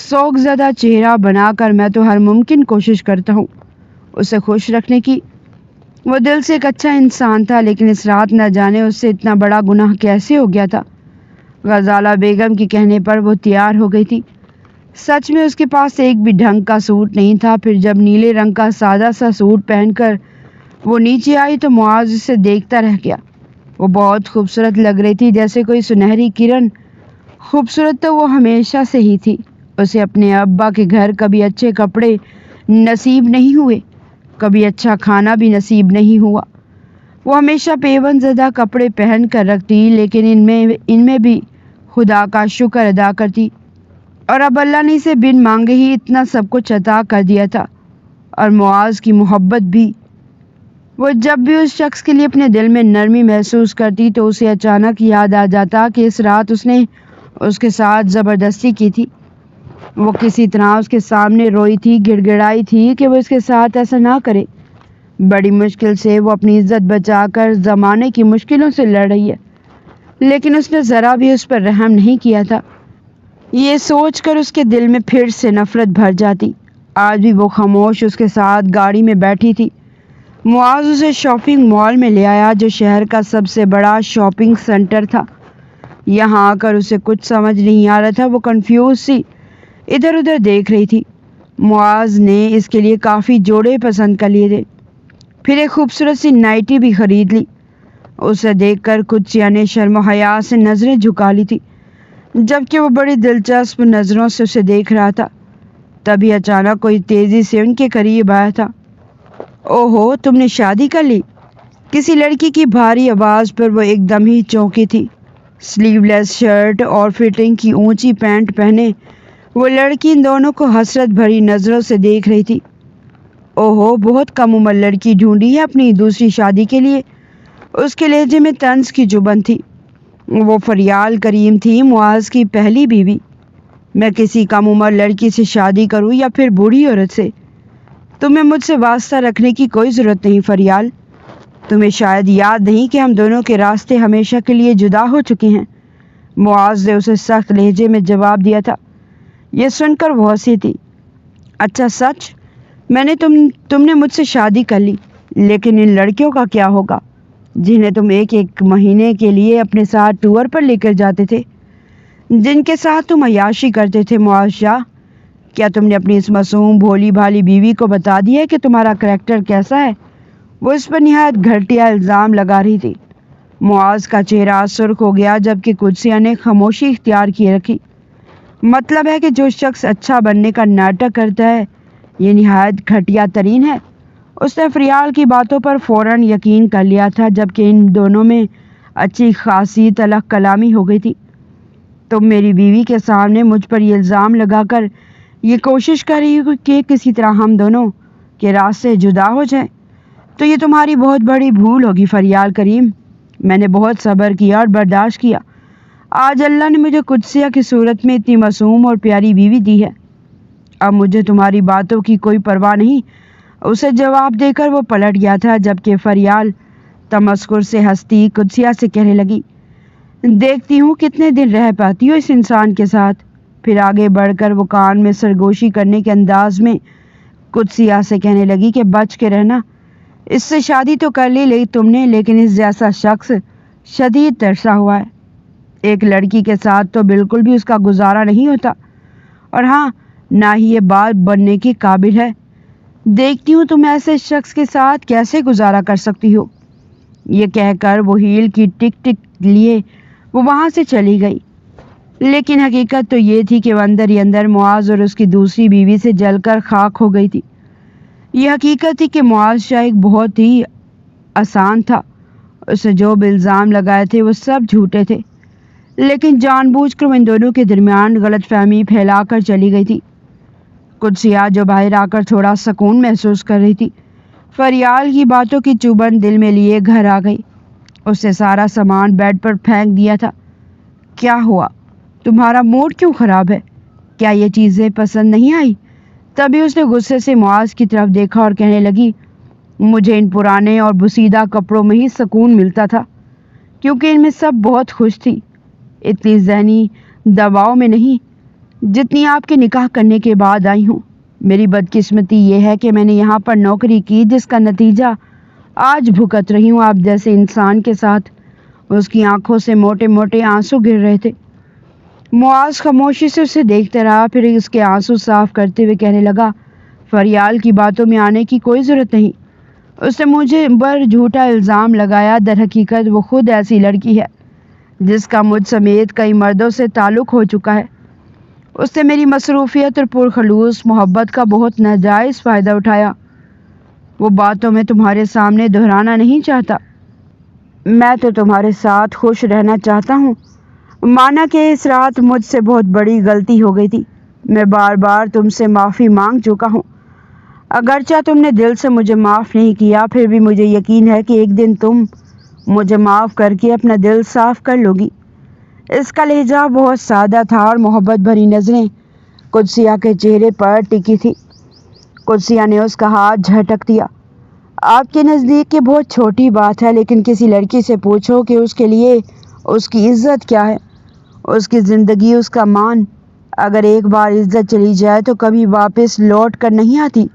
Speaker 1: شوق زدہ چہرہ بنا کر میں تو ہر ممکن کوشش کرتا ہوں اسے خوش رکھنے کی۔ وہ دل سے ایک اچھا انسان تھا، لیکن اس رات نہ جانے اس سے اتنا بڑا گناہ کیسے ہو گیا تھا۔ غزالہ بیگم کے کہنے پر وہ تیار ہو گئی تھی۔ سچ میں اس کے پاس ایک بھی ڈھنگ کا سوٹ نہیں تھا۔ پھر جب نیلے رنگ کا سادہ سا سوٹ پہن کر وہ نیچے آئی تو معاذ اسے دیکھتا رہ گیا۔ وہ بہت خوبصورت لگ رہی تھی، جیسے کوئی سنہری کرن۔ خوبصورت تو وہ ہمیشہ سے ہی تھی۔ اسے اپنے ابا کے گھر کبھی اچھے کپڑے نصیب نہیں ہوئے، کبھی اچھا کھانا بھی نصیب نہیں ہوا۔ وہ ہمیشہ پیون زدہ کپڑے پہن کر رکھتی، لیکن ان میں بھی خدا کا شکر ادا کرتی، اور اب اللہ نے اسے بن مانگے ہی اتنا سب کچھ عطا کر دیا تھا، اور معاذ کی محبت بھی۔ وہ جب بھی اس شخص کے لیے اپنے دل میں نرمی محسوس کرتی تو اسے اچانک یاد آ جاتا کہ اس رات اس نے اس کے ساتھ زبردستی کی تھی۔ وہ کسی طرح اس کے سامنے روئی تھی، گڑ گڑائی تھی کہ وہ اس کے ساتھ ایسا نہ کرے۔ بڑی مشکل سے وہ اپنی عزت بچا کر زمانے کی مشکلوں سے لڑ رہی ہے، لیکن اس نے ذرا بھی اس پر رحم نہیں کیا تھا۔ یہ سوچ کر اس کے دل میں پھر سے نفرت بھر جاتی۔ آج بھی وہ خاموش اس کے ساتھ گاڑی میں بیٹھی تھی۔ معاذ اسے شاپنگ مال میں لے آیا، جو شہر کا سب سے بڑا شاپنگ سینٹر تھا۔ یہاں آ کر اسے کچھ سمجھ نہیں آ رہا تھا۔ وہ کنفیوز سی ادھر ادھر دیکھ رہی تھی۔ معاذ نے اس کے لیے کافی جوڑے پسند کر لیے تھے، پھر ایک خوبصورت سی نائٹی بھی خرید لی۔ اسے دیکھ کر قدسیہ نے شرم و حیا سے نظریں جھکا لی تھی، جبکہ وہ بڑی دلچسپ نظروں سے اسے دیکھ رہا تھا۔ تبھی اچانک کوئی تیزی سے ان کے قریب آیا تھا۔ اوہو، تم نے شادی کر لی؟ کسی لڑکی کی بھاری آواز پر وہ ایک دم ہی چونکی تھی۔ سلیو لیس شرٹ اور فٹنگ کی اونچی پینٹ پہنے وہ لڑکی ان دونوں کو حسرت بھری نظروں سے دیکھ رہی تھی۔ اوہو، بہت کم عمر لڑکی ڈھونڈی ہے اپنی دوسری شادی کے لیے۔ اس کے لہجے میں طنز کی چبھن تھی۔ وہ فریال کریم تھی، معاذ کی پہلی بیوی۔ میں کسی کم عمر لڑکی سے شادی کروں یا پھر بوڑھی عورت سے، تمہیں مجھ سے واسطہ رکھنے کی کوئی ضرورت نہیں فریال۔ تمہیں شاید یاد نہیں کہ ہم دونوں کے راستے ہمیشہ کے لیے جدا ہو چکے ہیں، معاذ نے اسے سخت لہجے میں جواب دیا تھا۔ یہ سن کر وہ ہنسی تھی۔ اچھا سچ؟ تم نے مجھ سے شادی کر لی، لیکن ان لڑکیوں کا کیا ہوگا جنہیں تم ایک ایک مہینے کے لیے اپنے ساتھ ٹور پر لے کر جاتے تھے، جن کے ساتھ تم عیاشی کرتے تھے؟ معاذ شاہ، کیا تم نے اپنی اس معصوم بھولی بھالی بیوی کو بتا دیا ہے کہ تمہارا کریکٹر کیسا ہے؟ وہ اس پر نہایت گھٹیا الزام لگا رہی تھی۔ معاذ کا چہرہ سرخ ہو گیا جبکہ قدسیہ نے خاموشی اختیار کی رکھی۔ مطلب ہے کہ جو شخص اچھا بننے کا ناٹک کرتا ہے یہ نہایت گھٹیا ترین ہے۔ اس نے فریال کی باتوں پر فوراً یقین کر لیا تھا جبکہ ان دونوں میں اچھی خاصی تلخ کلامی ہو گئی تھی۔ تم میری بیوی کے سامنے مجھ پر یہ الزام لگا کر یہ کوشش کر رہی ہو کہ کسی طرح ہم دونوں کے راستے جدا ہو جائیں، تو یہ تمہاری بہت بڑی بھول ہوگی فریال کریم۔ میں نے بہت صبر کیا اور برداشت کیا۔ آج اللہ نے مجھے قدسیہ کی صورت میں اتنی معصوم اور پیاری بیوی دی ہے۔ اب مجھے تمہاری باتوں کی کوئی پرواہ نہیں۔ اسے جواب دے کر وہ پلٹ گیا تھا جبکہ فریال تمسخر سے ہنستی قدسیہ سے کہنے لگی، دیکھتی ہوں کتنے دن رہ پاتی ہو اس انسان کے ساتھ۔ پھر آگے بڑھ کر وہ کان میں سرگوشی کرنے کے انداز میں قدسیہ سے کہنے لگی کہ بچ کے رہنا، اس سے شادی تو کر لی تم نے، لیکن اس جیسا شخص شدید ترسا ہوا ہے۔ ایک لڑکی کے ساتھ تو بالکل بھی اس کا گزارا نہیں ہوتا، اور ہاں نہ ہی یہ بات بننے کے قابل ہے۔ دیکھتی ہوں تم ایسے شخص کے ساتھ کیسے گزارا کر سکتی ہو۔ یہ کہہ کر وہ ہیل کی ٹک ٹک لیے وہ وہاں سے چلی گئی، لیکن حقیقت تو یہ تھی کہ وہ اندر ہی اندر معاذ اور اس کی دوسری بیوی سے جل کر خاک ہو گئی تھی۔ یہ حقیقت تھی کہ معاذ شاہ ایک بہت ہی آسان تھا۔ اسے جو بھی الزام لگائے تھے وہ سب جھوٹے تھے، لیکن جان بوجھ کر وہ ان دونوں کے درمیان غلط فہمی پھیلا کر چلی گئی تھی۔ قدسیہ جو باہر آ کر تھوڑا سکون محسوس کر رہی تھی، فریال کی باتوں کی چبھن دل میں لیے گھر آ گئی۔ اس نے سارا سامان بیڈ پر پھینک دیا تھا۔ کیا ہوا؟ تمہارا موڈ کیوں خراب ہے؟ کیا یہ چیزیں پسند نہیں آئی؟ تبھی اس نے غصے سے معاذ کی طرف دیکھا اور کہنے لگی، مجھے ان پرانے اور بوسیدہ کپڑوں میں ہی سکون ملتا تھا، کیونکہ ان میں سب بہت خوش تھی، اتنی ذہنی دباؤ میں نہیں جتنی آپ کے نکاح کرنے کے بعد آئی ہوں۔ میری بدقسمتی یہ ہے کہ میں نے یہاں پر نوکری کی جس کا نتیجہ آج بھگت رہی ہوں آپ جیسے انسان کے ساتھ۔ اس کی آنکھوں سے موٹے موٹے آنسو گر رہے تھے۔ معاذ خاموشی سے اسے دیکھتا رہا، پھر اس کے آنسو صاف کرتے ہوئے کہنے لگا، فریال کی باتوں میں آنے کی کوئی ضرورت نہیں۔ اس نے مجھے پر جھوٹا الزام لگایا، در حقیقت وہ خود ایسی لڑکی ہے جس کا مجھ سمیت کئی مردوں سے تعلق ہو چکا ہے۔ اس نے میری مصروفیت اور پرخلوص محبت کا بہت ناجائز فائدہ اٹھایا۔ وہ باتوں میں تمہارے سامنے دہرانا نہیں چاہتا۔ میں تو تمہارے ساتھ خوش رہنا چاہتا ہوں۔ مانا کہ اس رات مجھ سے بہت بڑی غلطی ہو گئی تھی۔ میں بار بار تم سے معافی مانگ چکا ہوں، اگرچہ تم نے دل سے مجھے معاف نہیں کیا، پھر بھی مجھے یقین ہے کہ ایک دن تم مجھے معاف کر کے اپنا دل صاف کر لو گی۔ اس کا لہجہ بہت سادہ تھا اور محبت بھری نظریں قدسیہ کے چہرے پر ٹکی تھی۔ قدسیہ نے اس کا ہاتھ جھٹک دیا۔ آپ کے نزدیک یہ بہت چھوٹی بات ہے، لیکن کسی لڑکی سے پوچھو کہ اس کے لیے اس کی عزت کیا ہے، اس کی زندگی، اس کا مان۔ اگر ایک بار عزت چلی جائے تو کبھی واپس لوٹ کر نہیں آتی۔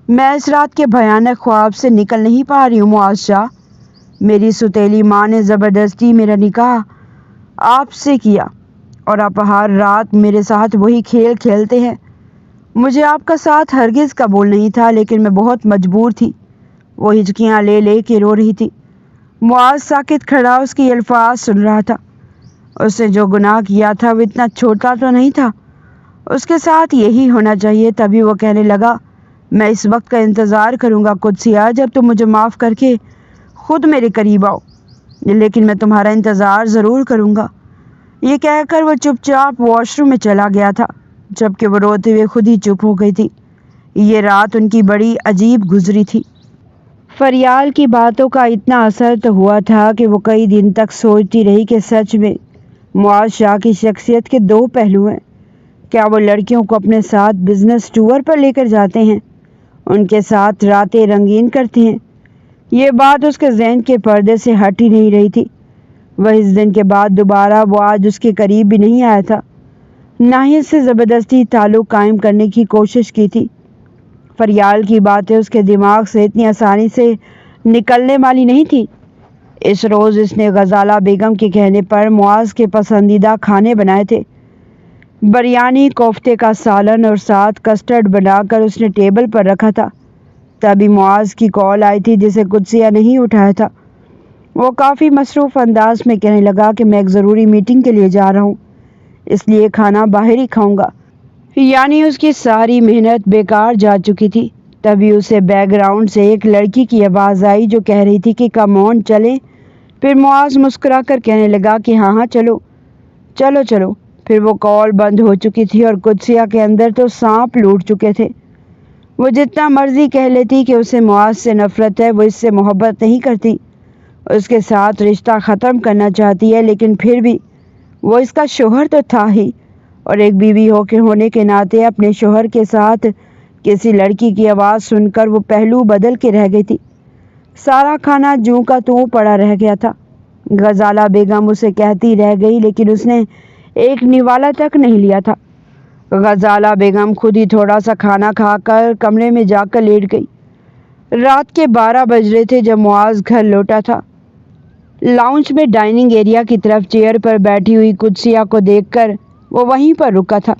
Speaker 1: میں اس رات کے بھیانک خواب سے نکل نہیں پا رہی ہوں معاذ شاہ۔ میری ستیلی ماں نے زبردستی میرا نکاح آپ سے کیا، اور آپ ہر رات میرے ساتھ وہی کھیل کھیلتے ہیں۔ مجھے آپ کا ساتھ ہرگز قبول نہیں تھا، لیکن میں بہت مجبور تھی۔ وہ ہچکیاں لے لے کے رو رہی تھی۔ معاذ ساکت کھڑا اس کی الفاظ سن رہا تھا۔ اس نے جو گناہ کیا تھا وہ اتنا چھوٹا تو نہیں تھا، اس کے ساتھ یہی ہونا چاہیے۔ تبھی وہ کہنے لگا، میں اس وقت کا انتظار کروں گا قدسیہ جب تم مجھے معاف کر کے خود میرے قریب آؤ، لیکن میں تمہارا انتظار ضرور کروں گا۔ یہ کہہ کر وہ چپ چاپ واش روم میں چلا گیا تھا، جبکہ وہ روتے ہوئے خود ہی چپ ہو گئی تھی۔ یہ رات ان کی بڑی عجیب گزری تھی۔ فریال کی باتوں کا اتنا اثر تو ہوا تھا کہ وہ کئی دن تک سوچتی رہی کہ سچ میں معاذ شاہ کی شخصیت کے دو پہلو ہیں۔ کیا وہ لڑکیوں کو اپنے ساتھ بزنس ٹور پر لے کر جاتے ہیں، ان کے ساتھ راتیں رنگین کرتے ہیں؟ یہ بات اس کے ذہن کے پردے سے ہٹ ہی نہیں رہی تھی۔ وہ اس دن کے بعد دوبارہ وہ آج اس کے قریب بھی نہیں آیا تھا، نہ ہی اس سے زبردستی تعلق قائم کرنے کی کوشش کی تھی۔ فریال کی باتیں اس کے دماغ سے اتنی آسانی سے نکلنے والی نہیں تھی۔ اس روز اس نے غزالہ بیگم کے کہنے پر معاذ کے پسندیدہ کھانے بنائے تھے۔ بریانی، کوفتے کا سالن اور ساتھ کسٹرڈ بنا کر اس نے ٹیبل پر رکھا تھا۔ تبھی معاذ کی کال آئی تھی جسے قدسیہ نہیں اٹھایا تھا۔ وہ کافی مصروف انداز میں کہنے لگا کہ میں ایک ضروری میٹنگ کے لیے جا رہا ہوں، اس لیے کھانا باہر ہی کھاؤں گا۔ یعنی اس کی ساری محنت بیکار جا چکی تھی۔ تبھی اسے بیک گراؤنڈ سے ایک لڑکی کی آواز آئی جو کہہ رہی تھی کہ کم آن چلیں۔ پھر معاذ مسکرا کر کہنے لگا کہ ہاں ہاں چلو چلو چلو۔ پھر وہ کال بند ہو چکی تھی اور قدسیہ کے اندر تو سانپ لوٹ چکے تھے۔ وہ جتنا مرضی کہہ لیتی کہ اسے معاذ سے نفرت ہے، وہ اس سے محبت نہیں کرتی، اس کے ساتھ رشتہ ختم کرنا چاہتی ہے، لیکن پھر بھی وہ اس کا شوہر تو تھا ہی، اور ایک بیوی ہونے کے ناطے اپنے شوہر کے ساتھ کسی لڑکی کی آواز سن کر وہ پہلو بدل کے رہ گئی تھی۔ سارا کھانا جوں کا توں پڑا رہ گیا تھا۔ غزالہ بیگم اسے کہتی رہ گئی لیکن اس نے ایک نوالا تک نہیں لیا تھا۔ غزالہ بیگم خود ہی تھوڑا سا کھانا کھا کر کمرے میں جا کر لیٹ گئی۔ رات کے 12 بج رہے تھے جب معاذ گھر لوٹا تھا۔ لاؤنج میں ڈائننگ ایریا کی طرف چیئر پر بیٹھی ہوئی قدسیہ کو دیکھ کر وہ وہیں پر رکا تھا۔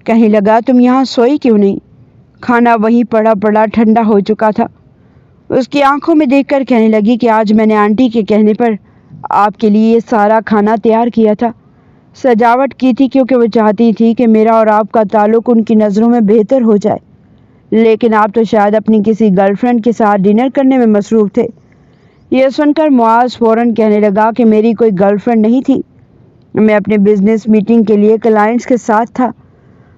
Speaker 1: کہنے لگا تم یہاں سوئی کیوں نہیں؟ کھانا وہیں پڑا پڑا ٹھنڈا ہو چکا تھا۔ اس کی آنکھوں میں دیکھ کر کہنے لگی کہ آج میں نے آنٹی کے کہنے پر آپ کے لیے یہ سارا کھانا تیار کیا تھا، سجاوٹ کی تھی، کیونکہ وہ چاہتی تھی کہ میرا اور آپ کا تعلق ان کی نظروں میں بہتر ہو جائے، لیکن آپ تو شاید اپنی کسی گرل فرینڈ کے ساتھ ڈنر کرنے میں مصروف تھے۔ یہ سن کر معاذ فوراً کہنے لگا کہ میری کوئی گرل فرینڈ نہیں تھی، میں اپنے بزنس میٹنگ کے لیے کلائنٹس کے ساتھ تھا۔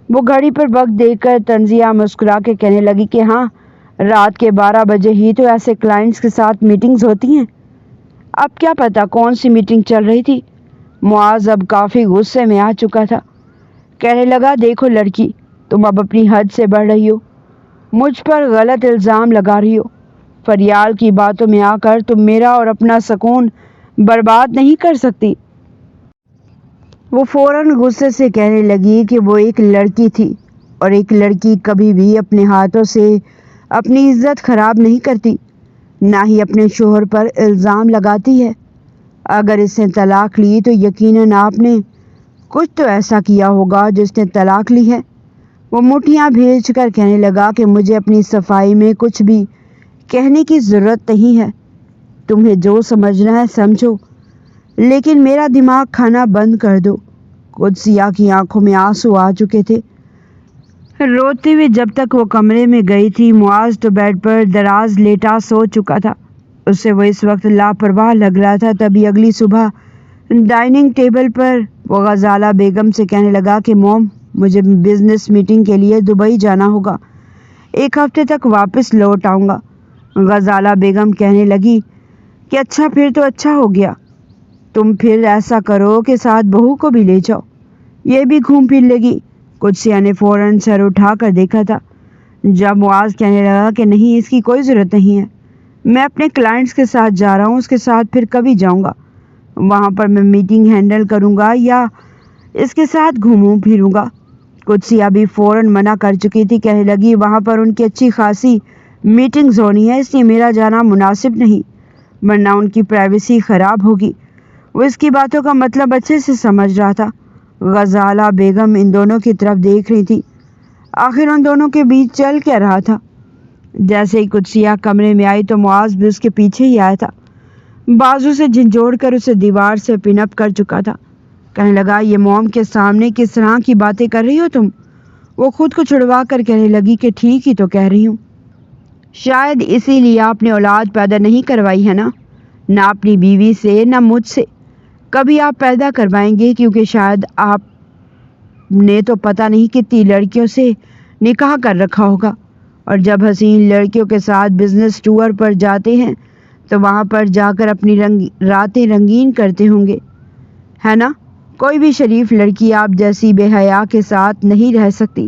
Speaker 1: وہ گھڑی پر وقت دیکھ کر طنزیہ مسکرا کے کہنے لگی کہ ہاں، رات کے 12 بجے ہی تو ایسے کلائنٹس کے ساتھ میٹنگز ہوتی ہیں۔ اب کیا پتا کون سی میٹنگ چل رہی تھی۔ معاذ اب کافی غصے میں آ چکا تھا۔ کہنے لگا دیکھو لڑکی، تم اب اپنی حد سے بڑھ رہی ہو، مجھ پر غلط الزام لگا رہی ہو۔ فریال کی باتوں میں آ کر تم میرا اور اپنا سکون برباد نہیں کر سکتی۔ وہ فوراً غصے سے کہنے لگی کہ وہ ایک لڑکی تھی، اور ایک لڑکی کبھی بھی اپنے ہاتھوں سے اپنی عزت خراب نہیں کرتی، نہ ہی اپنے شوہر پر الزام لگاتی ہے۔ اگر اس نے طلاق لی تو یقیناً آپ نے کچھ تو ایسا کیا ہوگا جس نے طلاق لی ہے۔ وہ مٹھیاں بھیج کر کہنے لگا کہ مجھے اپنی صفائی میں کچھ بھی کہنے کی ضرورت نہیں ہے، تمہیں جو سمجھنا ہے سمجھو، لیکن میرا دماغ کھانا بند کر دو۔ قدسیہ کی آنکھوں میں آنسو آ چکے تھے۔ روتے ہوئے جب تک وہ کمرے میں گئی تھی، معاذ تو بیڈ پر دراز لیٹا سو چکا تھا۔ اسے وہ اس وقت لاپرواہ لگ رہا تھا۔ تبھی اگلی صبح ڈائننگ ٹیبل پر وہ غزالہ بیگم سے کہنے لگا کہ موم، مجھے بزنس میٹنگ کے لیے دبئی جانا ہوگا، 1 ہفتے تک واپس لوٹ آؤں گا۔ غزالہ بیگم کہنے لگی کہ اچھا، پھر تو اچھا ہو گیا، تم پھر ایسا کرو کہ ساتھ بہو کو بھی لے جاؤ، یہ بھی گھوم پھر لے گی۔ قدسیہ نے فوراً سر اٹھا کر دیکھا تھا جب معاذ کہنے لگا کہ نہیں، اس کی کوئی ضرورت نہیں ہے، میں اپنے کلائنٹس کے ساتھ جا رہا ہوں، اس کے ساتھ پھر کبھی جاؤں گا، وہاں پر میں میٹنگ ہینڈل کروں گا یا اس کے ساتھ گھوموں پھروں گا۔ قدسیہ بھی فوراً منع کر چکی تھی، کہنے لگی وہاں پر ان کی اچھی خاصی میٹنگز ہونی ہے، اس لیے میرا جانا مناسب نہیں، ورنہ ان کی پرائیویسی خراب ہوگی۔ وہ اس کی باتوں کا مطلب اچھے سے سمجھ رہا تھا۔ غزالہ بیگم ان دونوں کی طرف دیکھ رہی تھی، آخر ان دونوں کے بیچ چل کیا رہا تھا۔ جیسے ہی قدسیہ کمرے میں آئی تو معاذ بھی اس کے پیچھے ہی آیا تھا، بازو سے جھنجھوڑ کر اسے دیوار سے پن اپ کر چکا تھا۔ کہنے لگا یہ موم کے سامنے کس طرح کی باتیں کر رہی ہو تم؟ وہ خود کو چھڑوا کر کہنے لگی کہ ٹھیک ہی تو کہہ رہی ہوں، شاید اسی لیے آپ نے اولاد پیدا نہیں کروائی ہے نا، نہ اپنی بیوی سے نہ مجھ سے، کبھی آپ پیدا کروائیں گے، کیونکہ شاید آپ نے تو پتہ نہیں کتنی لڑکیوں سے نکاح کر رکھا ہوگا، اور جب حسین لڑکیوں کے ساتھ بزنس ٹور پر جاتے ہیں تو وہاں پر جا کر اپنی راتیں رنگین کرتے ہوں گے، ہے نا؟ کوئی بھی شریف لڑکی آپ جیسی بے حیا کے ساتھ نہیں رہ سکتی۔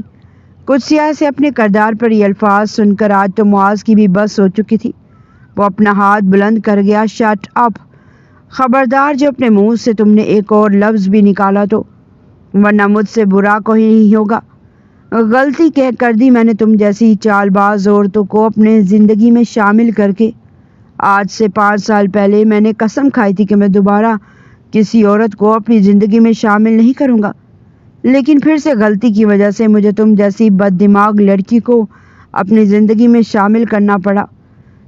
Speaker 1: قدسیہ سے اپنے کردار پر یہ الفاظ سن کر آج تو معاذ کی بھی بس ہو چکی تھی۔ وہ اپنا ہاتھ بلند کر گیا۔ شٹ اپ، خبردار، جو اپنے منہ سے تم نے ایک اور لفظ بھی نکالا تو، ورنہ مجھ سے برا کوئی نہیں ہوگا۔ غلطی کر دی میں نے تم جیسی چال باز عورتوں کو اپنے زندگی میں شامل کر کے۔ آج سے 5 سال پہلے میں نے قسم کھائی تھی کہ میں دوبارہ کسی عورت کو اپنی زندگی میں شامل نہیں کروں گا، لیکن پھر سے غلطی کی وجہ سے مجھے تم جیسی بد دماغ لڑکی کو اپنی زندگی میں شامل کرنا پڑا،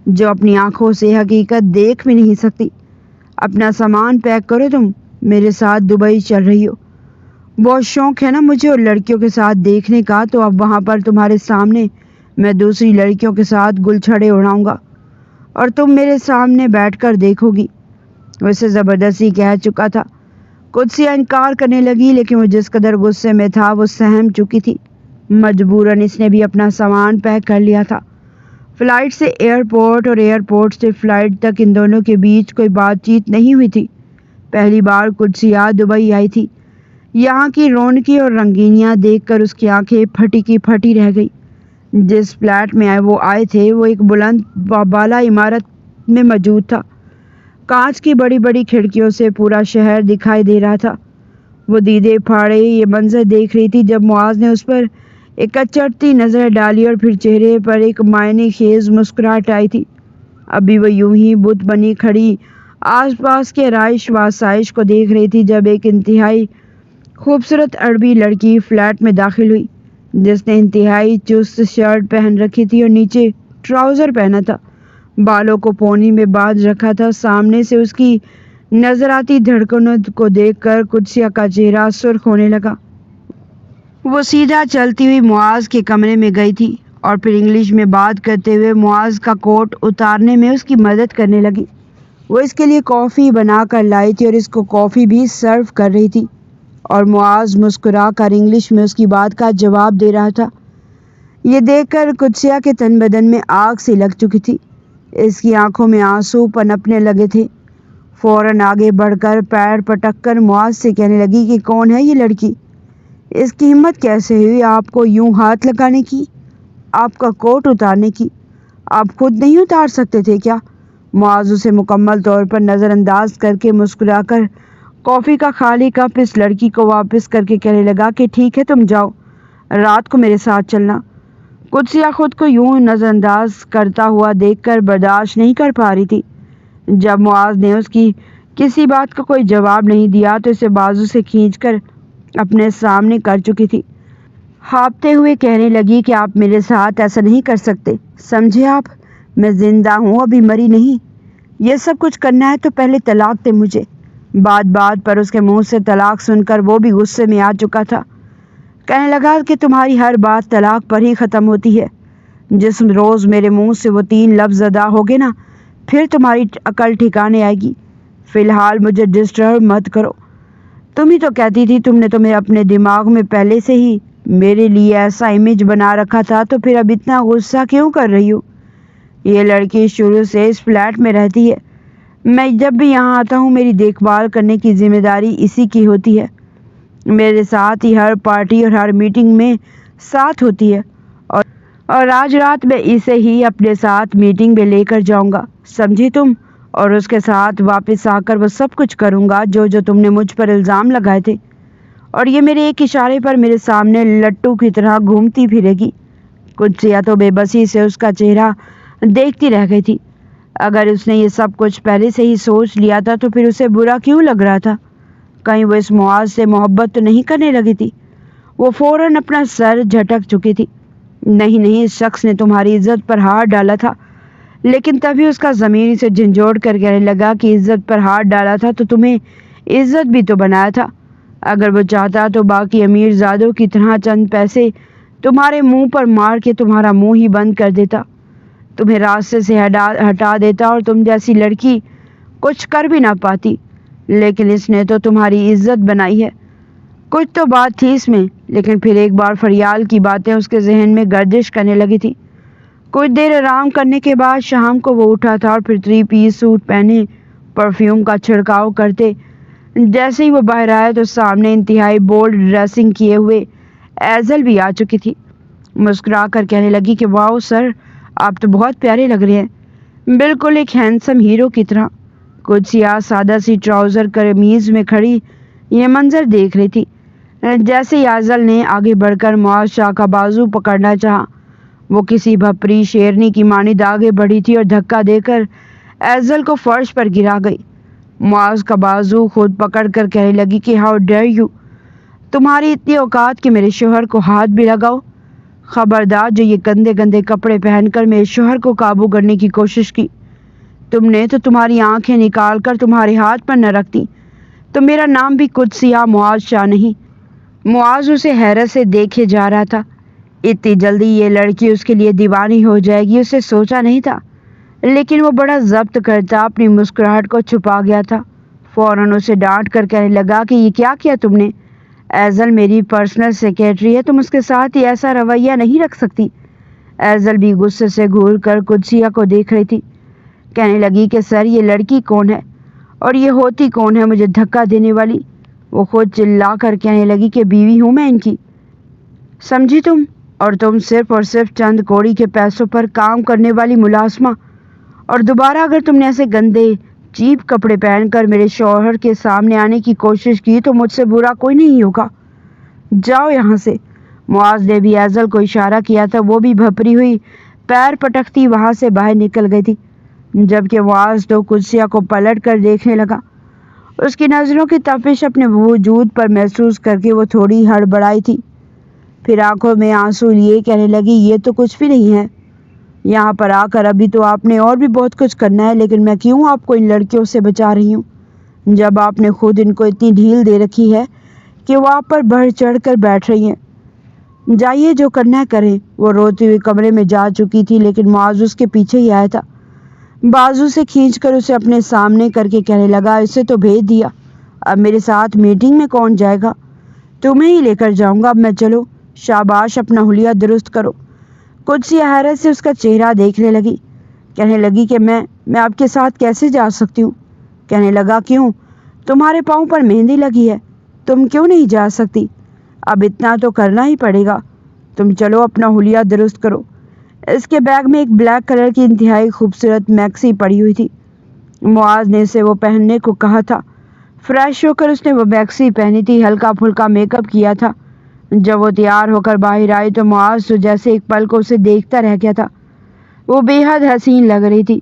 Speaker 1: جو اپنی آنکھوں سے حقیقت دیکھ بھی نہیں سکتی۔ اپنا سامان پیک کرو، تم میرے ساتھ دبئی چل رہی ہو۔ بہت شوق ہے نا مجھے اور لڑکیوں کے ساتھ دیکھنے کا، تو اب وہاں پر تمہارے سامنے میں دوسری لڑکیوں کے ساتھ گل چھڑے اڑاؤں گا اور تم میرے سامنے بیٹھ کر دیکھو گی۔ اسے زبردستی کہہ چکا تھا۔ قدسیہ انکار کرنے لگی، لیکن وہ جس قدر غصے میں تھا وہ سہم چکی تھی۔ مجبوراً اس نے بھی اپنا سامان پیک کر لیا تھا۔ فلائٹ سے ایئرپورٹ اور ایئرپورٹ سے فلائٹ تک ان دونوں کے بیچ کوئی بات چیت نہیں ہوئی تھی۔ پہلی بار قدسیہ دبئی آئی تھی۔ یہاں کی رونقیں اور رنگینیاں دیکھ کر اس کی آنکھیں پھٹی کی پھٹی رہ گئی۔ جس فلیٹ میں وہ آئے تھے وہ ایک بلند بالا عمارت میں موجود تھا۔ کانچ کی بڑی بڑی کھڑکیوں سے پورا شہر دکھائی دے رہا تھا۔ وہ دیدے پھاڑے یہ منظر دیکھ رہی تھی جب معاذ نے اس پر ایک اچٹتی نظر ڈالی اور پھر چہرے پر ایک معنی خیز مسکراہٹ آئی تھی۔ ابھی وہ یوں ہی بت بنی کھڑی آس پاس کے رہائش و آسائش کو دیکھ رہی تھی جب ایک انتہائی خوبصورت عربی لڑکی فلیٹ میں داخل ہوئی، جس نے انتہائی چست شرٹ پہن رکھی تھی اور نیچے ٹراؤزر پہنا تھا، بالوں کو پونی میں باندھ رکھا تھا۔ سامنے سے اس کی نظر آتی دھڑکنوں کو دیکھ کر قدسیہ کا چہرہ سرخ ہونے لگا۔ وہ سیدھا چلتی ہوئی معاذ کے کمرے میں گئی تھی اور پھر انگلش میں بات کرتے ہوئے معاذ کا کوٹ اتارنے میں اس کی مدد کرنے لگی۔ وہ اس کے لیے کافی بنا کر لائی تھی اور اس کو کافی بھی سرو کر رہی تھی، اور معاذ مسکرا کر انگلش میں اس کی بات کا جواب دے رہا تھا۔ یہ دیکھ کر قدسیہ کے تن بدن میں آگ سی لگ چکی تھی۔ اس کی آنکھوں میں آنسو پنپنے لگے تھے۔ فوراً آگے بڑھ کر پیر پٹک کر معاذ سے کہنے لگی کہ کون ہے یہ لڑکی؟ اس کی ہمت کیسے ہوئی آپ کو یوں ہاتھ لگانے کی، آپ کا کوٹ اتارنے کی؟ آپ خود نہیں اتار سکتے تھے کیا؟ معاذ اسے مکمل طور پر نظر انداز کر کے مسکرا کر کافی کا خالی کپ اس لڑکی کو واپس کر کے کہنے لگا کہ ٹھیک ہے تم جاؤ، رات کو میرے ساتھ چلنا۔ قدسیہ خود کو یوں نظر انداز کرتا ہوا دیکھ کر برداشت نہیں کر پا رہی تھی۔ جب معاذ نے اس کی کسی بات کا کوئی جواب نہیں دیا تو اسے بازو سے کھینچ کر اپنے سامنے کر چکی تھی۔ ہانپتے ہوئے کہنے لگی کہ آپ میرے ساتھ ایسا نہیں کر سکتے، سمجھے آپ؟ میں زندہ ہوں، ابھی مری نہیں۔ یہ سب کچھ کرنا ہے تو پہلے طلاق دے مجھے۔ بات بات پر اس کے منہ سے طلاق سن کر وہ بھی غصے میں آ چکا تھا۔ کہنے لگا کہ تمہاری ہر بات طلاق پر ہی ختم ہوتی ہے۔ جس روز میرے منہ سے وہ 3 لفظ ادا ہوگے نا، پھر تمہاری عقل ٹھکانے آئے گی۔ فی الحال مجھے ڈسٹرب مت کرو۔ تم ہی تو کہتی تھی تمہیں اپنے دماغ میں پہلے سے ہی میرے لیے ایسا امیج بنا رکھا تھا، تو پھر اب اتنا غصہ کیوں کر رہی ہو؟ یہ لڑکی شروع سے اس فلیٹ میں رہتی ہے۔ میں جب بھی یہاں آتا ہوں میری دیکھ بھال کرنے کی ذمہ داری اسی کی ہوتی ہے۔ میرے ساتھ ہی ہر پارٹی اور ہر میٹنگ میں ساتھ ہوتی ہے، اور آج رات میں اسے ہی اپنے ساتھ میٹنگ میں لے کر جاؤں گا، سمجھی تم؟ اور اس کے ساتھ واپس آ کر وہ سب کچھ کروں گا جو تم نے مجھ پر الزام لگائے تھے، اور یہ میرے ایک اشارے پر میرے سامنے لٹو کی طرح گھومتی پھرے گی۔ قدسیہ تو بے بسی سے اس کا چہرہ دیکھتی رہ گئی تھی۔ اگر اس نے یہ سب کچھ پہلے سے ہی سوچ لیا تھا تو پھر اسے برا کیوں لگ رہا تھا؟ کہیں وہ اس معاذ سے محبت تو نہیں کرنے لگی تھی؟ وہ فوراً اپنا سر جھٹک چکی تھی۔ نہیں، اس شخص نے تمہاری عزت پر ہاتھ ڈالا تھا۔ لیکن تبھی اس کا ضمیر اسے جھنجھوڑ کر کہنے لگا کہ عزت پر ہاتھ ڈالا تھا تو تمہیں عزت بھی تو بنایا تھا۔ اگر وہ چاہتا تو باقی امیر زادوں کی طرح چند پیسے تمہارے منہ پر مار کے تمہارا منہ ہی بند کر دیتا، تمہیں راستے سے ہٹا دیتا اور تم جیسی لڑکی کچھ کر بھی نہ پاتی۔ لیکن اس نے تو تمہاری عزت بنائی ہے۔ کچھ تو بات تھی اس میں، لیکن پھر ایک بار فریال کی باتیں اس کے ذہن میں گردش کرنے لگی تھی۔ کچھ دیر آرام کرنے کے بعد شام کو وہ اٹھا تھا اور پھر 3 پیس سوٹ پہنے پرفیوم کا چھڑکاؤ کرتے جیسے ہی وہ باہر آیا تو سامنے انتہائی بولڈ ڈریسنگ کیے ہوئے ایزل بھی آ چکی تھی۔ مسکرا کر کہنے لگی کہ واؤ سر، آپ تو بہت پیارے لگ رہے ہیں، بالکل ایک ہینڈسم ہیرو کی طرح۔ قدسیہ سادہ سی ٹراؤزر قمیض میں کھڑی یہ منظر دیکھ رہی تھی۔ جیسے ہی ایزل نے آگے بڑھ کر معاذ شاہ کا بازو پکڑنا چاہا، وہ کسی بھپری شیرنی کی مانند آگے بڑھی تھی اور دھکا دے کر ایزل کو فرش پر گرا گئی۔ معاذ کا بازو خود پکڑ کر کہنے لگی کہ ہاؤ ڈیئر یو، تمہاری اتنی اوقات کہ میرے شوہر کو ہاتھ بھی لگاؤ۔ خبردار جو یہ گندے گندے کپڑے پہن کر میرے شوہر کو قابو کرنے کی کوشش کی، تم نے تو تمہاری آنکھیں نکال کر تمہارے ہاتھ پر نہ رکھتی تو میرا نام بھی قدسیہ معاذ شاہ نہیں۔ معاذ اسے حیرت سے دیکھے جا رہا تھا۔ اتنی جلدی یہ لڑکی اس کے لیے دیوانی ہو جائے گی اسے سوچا نہیں تھا، لیکن وہ بڑا ضبط کرتا اپنی مسکراہٹ کو چھپا گیا تھا۔ فوراً اسے ڈانٹ کر کہنے لگا کہ یہ کیا کیا تم نے؟ ایزل میری پرسنل سیکریٹری ہے، تم اس کے ساتھ ہی ایسا رویہ نہیں رکھ سکتی۔ ایزل بھی غصے سے گھور کر قدسیہ کو دیکھ رہی تھی۔ کہنے لگی کہ سر یہ لڑکی کون ہے اور یہ ہوتی کون ہے مجھے دھکا دینے والی؟ وہ خود چلا کر کہنے لگی کہ بیوی ہوں میں ان کی، سمجھی تم؟ اور تم صرف اور صرف چند کوڑی کے پیسوں پر کام کرنے والی ملازمہ، اور دوبارہ اگر تم نے ایسے گندے چیپ کپڑے پہن کر میرے شوہر کے سامنے آنے کی کوشش کی تو مجھ سے برا کوئی نہیں ہوگا، جاؤ یہاں سے۔ معاذ نے بھی ایزل کو اشارہ کیا تھا، وہ بھی بھپری ہوئی پیر پٹکتی وہاں سے باہر نکل گئی تھی، جبکہ معاذ تو قدسیہ کو پلٹ کر دیکھنے لگا۔ اس کی نظروں کی تپش اپنے وجود پر محسوس کر کے وہ تھوڑی ہڑبڑائی تھی، پھر آنکھوں میں آنسو لیے کہنے لگی یہ تو کچھ بھی نہیں ہے، یہاں پر آ کر ابھی تو آپ نے اور بھی بہت کچھ کرنا ہے، لیکن میں کیوں آپ کو ان لڑکیوں سے بچا رہی ہوں جب آپ نے خود ان کو اتنی ڈھیل دے رکھی ہے کہ وہ آپ پر بڑھ چڑھ کر بیٹھ رہی ہیں۔ جائیے جو کرنا ہے کریں۔ وہ روتی ہوئی کمرے میں جا چکی تھی، لیکن معاذ اس کے پیچھے ہی آیا تھا، بازو سے کھینچ کر اسے اپنے سامنے کر کے کہنے لگا اسے تو بھیج دیا، اب میرے ساتھ میٹنگ میں کون جائے گا؟ تمہیں ہی لے کر جاؤں گا، اب میں چلو، شاباش اپنا حلیہ درست کرو۔ قدسیہ حیرت سے اس کا چہرہ دیکھنے لگی، کہنے لگی کہ میں آپ کے ساتھ کیسے جا سکتی ہوں؟ کہنے لگا کیوں؟ تمہارے پاؤں پر مہندی لگی ہے، تم کیوں نہیں جا سکتی؟ اب اتنا تو کرنا ہی پڑے گا، تم چلو اپنا حلیہ درست کرو۔ اس کے بیگ میں ایک بلیک کلر کی انتہائی خوبصورت میکسی پڑی ہوئی تھی، معاذ نے اسے وہ پہننے کو کہا تھا۔ فریش ہو کر اس نے وہ میکسی پہنی تھی، ہلکا پھلکا میک اپ کیا تھا۔ جب وہ تیار ہو کر باہر آئی تو معاذ تو جیسے ایک پل کو اسے دیکھتا رہ گیا تھا، وہ بے حد حسین لگ رہی تھی۔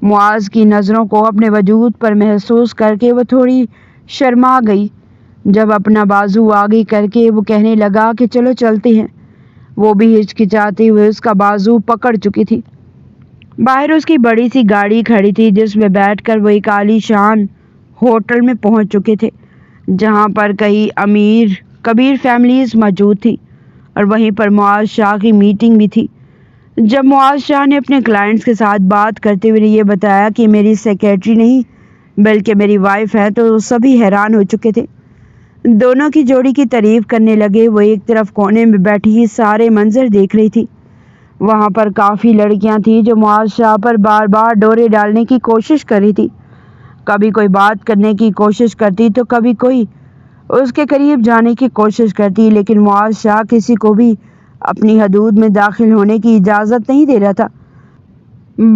Speaker 1: معاذ کی نظروں کو اپنے وجود پر محسوس کر کے وہ تھوڑی شرما گئی۔ جب اپنا بازو آگے کر کے وہ کہنے لگا کہ چلو چلتے ہیں، وہ بھی ہچکچاتے ہوئے اس کا بازو پکڑ چکی تھی۔ باہر اس کی بڑی سی گاڑی کھڑی تھی جس میں بیٹھ کر وہ ایک عالی شان ہوٹل میں پہنچ چکے تھے، جہاں پر کئی امیر کبیر فیملیز موجود تھی، اور وہیں پر معاذ شاہ کی میٹنگ بھی تھی۔ جب معاذ شاہ نے اپنے کلائنٹس کے ساتھ بات کرتے ہوئے یہ بتایا کہ میری سیکریٹری نہیں بلکہ میری وائف ہے تو سبھی حیران ہو چکے تھے، دونوں کی جوڑی کی تعریف کرنے لگے۔ وہ ایک طرف کونے میں بیٹھی سارے منظر دیکھ رہی تھی، وہاں پر کافی لڑکیاں تھیں جو معاذ شاہ پر بار بار ڈورے ڈالنے کی کوشش کر رہی تھی، کبھی کوئی بات کرنے کی کوشش کرتی تو کبھی کوئی اس کے قریب جانے کی کوشش کرتی، لیکن معاذ شاہ کسی کو بھی اپنی حدود میں داخل ہونے کی اجازت نہیں دے رہا تھا،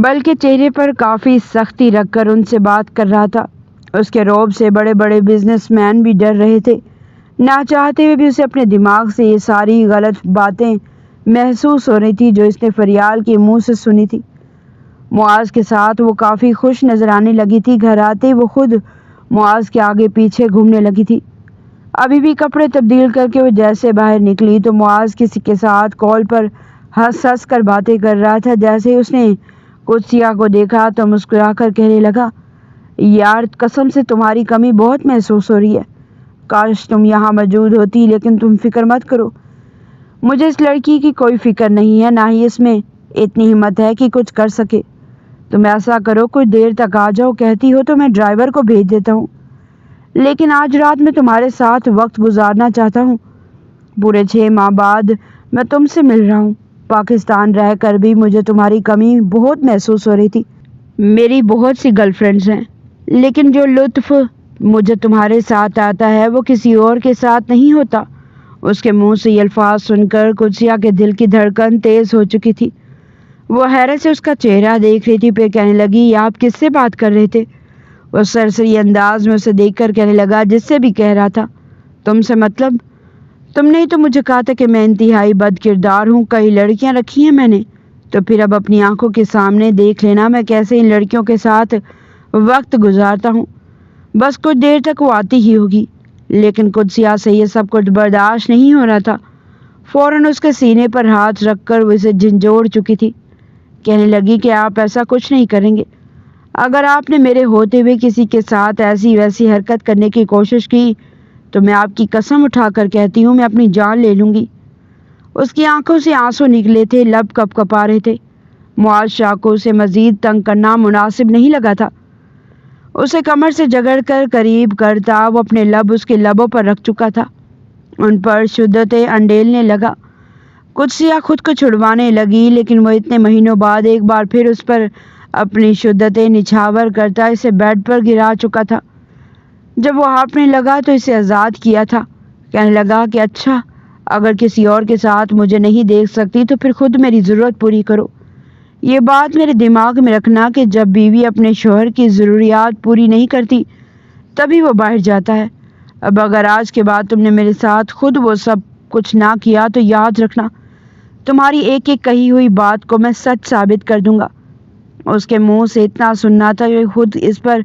Speaker 1: بلکہ چہرے پر کافی سختی رکھ کر ان سے بات کر رہا تھا۔ اس کے رعب سے بڑے بڑے بزنس مین بھی ڈر رہے تھے، نہ چاہتے ہوئے بھی اسے اپنے دماغ سے یہ ساری غلط باتیں محسوس ہو رہی تھی جو اس نے فریال کے منہ سے سنی تھی۔ معاذ کے ساتھ وہ کافی خوش نظر آنے لگی تھی، گھر آتے وہ خود معاذ کے آگے پیچھے گھومنے لگی تھی۔ ابھی بھی کپڑے تبدیل کر کے وہ جیسے باہر نکلی تو معاذ کسی کے ساتھ کال پر ہنس ہنس کر باتیں کر رہا تھا۔ جیسے اس نے قدسیہ کو دیکھا تو مسکرا کر کہنے لگا یار قسم سے تمہاری کمی بہت محسوس ہو رہی ہے، کاش تم یہاں موجود ہوتی، لیکن تم فکر مت کرو، مجھے اس لڑکی کی کوئی فکر نہیں ہے، نہ ہی اس میں اتنی ہمت ہے کہ کچھ کر سکے۔ تم ایسا کرو کچھ دیر تک آ جاؤ، کہتی ہو تو میں ڈرائیور کو بھیج دیتا ہوں، لیکن آج رات میں تمہارے ساتھ وقت گزارنا چاہتا ہوں، پورے 6 ماہ بعد میں تم سے مل رہا ہوں، پاکستان رہ کر بھی مجھے تمہاری کمی بہت محسوس ہو رہی تھی۔ میری بہت سی گرل فرینڈز ہیں، لیکن جو لطف مجھے تمہارے ساتھ آتا ہے وہ کسی اور کے ساتھ نہیں ہوتا۔ اس کے منہ سے یہ الفاظ سن کر قدسیہ کے دل کی دھڑکن تیز ہو چکی تھی، وہ حیرت سے اس کا چہرہ دیکھ رہی تھی، پھر کہنے لگی یہ آپ کس سے بات کر رہے تھے؟ وہ سرسری انداز میں اسے دیکھ کر کہنے لگا جس سے بھی کہہ رہا تھا، تم سے مطلب؟ تم نے ہی تو مجھے کہا تھا کہ میں انتہائی بد کردار ہوں، کئی لڑکیاں رکھی ہیں میں نے، تو پھر اب اپنی آنکھوں کے سامنے دیکھ لینا میں کیسے ان لڑکیوں کے ساتھ وقت گزارتا ہوں، بس کچھ دیر تک وہ آتی ہی ہوگی۔ لیکن قدسیہ سے یہ سب کچھ برداشت نہیں ہو رہا تھا، فوراً اس کے سینے پر ہاتھ رکھ کر وہ اسے جھنجھوڑ چکی تھی، کہنے لگی کہ آپ ایسا کچھ نہیں کریں گے، اگر آپ نے میرے ہوتے ہوئے کسی کے ساتھ ایسی ویسی حرکت کرنے کی کوشش کی تو میں آپ کی قسم اٹھا کر کہتی ہوں میں اپنی جان لے لوں گی۔ اس کی آنکھوں سے آنسو نکلے تھے، لب کپ کپا رہے تھے۔ معاذ شاہ کو اسے مزید تنگ کرنا مناسب نہیں لگا تھا۔ اسے کمر سے جگڑ کر قریب کرتا وہ اپنے لب اس کے لبوں پر رکھ چکا تھا۔ ان پر شدتیں انڈیلنے لگا۔ قدسیہ خود کو چھڑوانے لگی، لیکن وہ اتنے مہینوں بعد ایک بار پھر اس پر اپنی شدتیں نچھاور کرتا اسے بیڈ پر گرا چکا تھا۔ جب وہ ہانپنے لگا تو اسے آزاد کیا تھا۔ کہنے لگا کہ اچھا، اگر کسی اور کے ساتھ مجھے نہیں دیکھ سکتی تو پھر خود میری ضرورت پوری کرو۔ یہ بات میرے دماغ میں رکھنا کہ جب بیوی اپنے شوہر کی ضروریات پوری نہیں کرتی تبھی وہ باہر جاتا ہے۔ اب اگر آج کے بعد تم نے میرے ساتھ خود وہ سب کچھ نہ کیا تو یاد رکھنا تمہاری ایک ایک کہی ہوئی بات کو میں سچ ثابت کر دوں گا۔ اس کے منہ سے اتنا سننا تھا کہ خود اس پر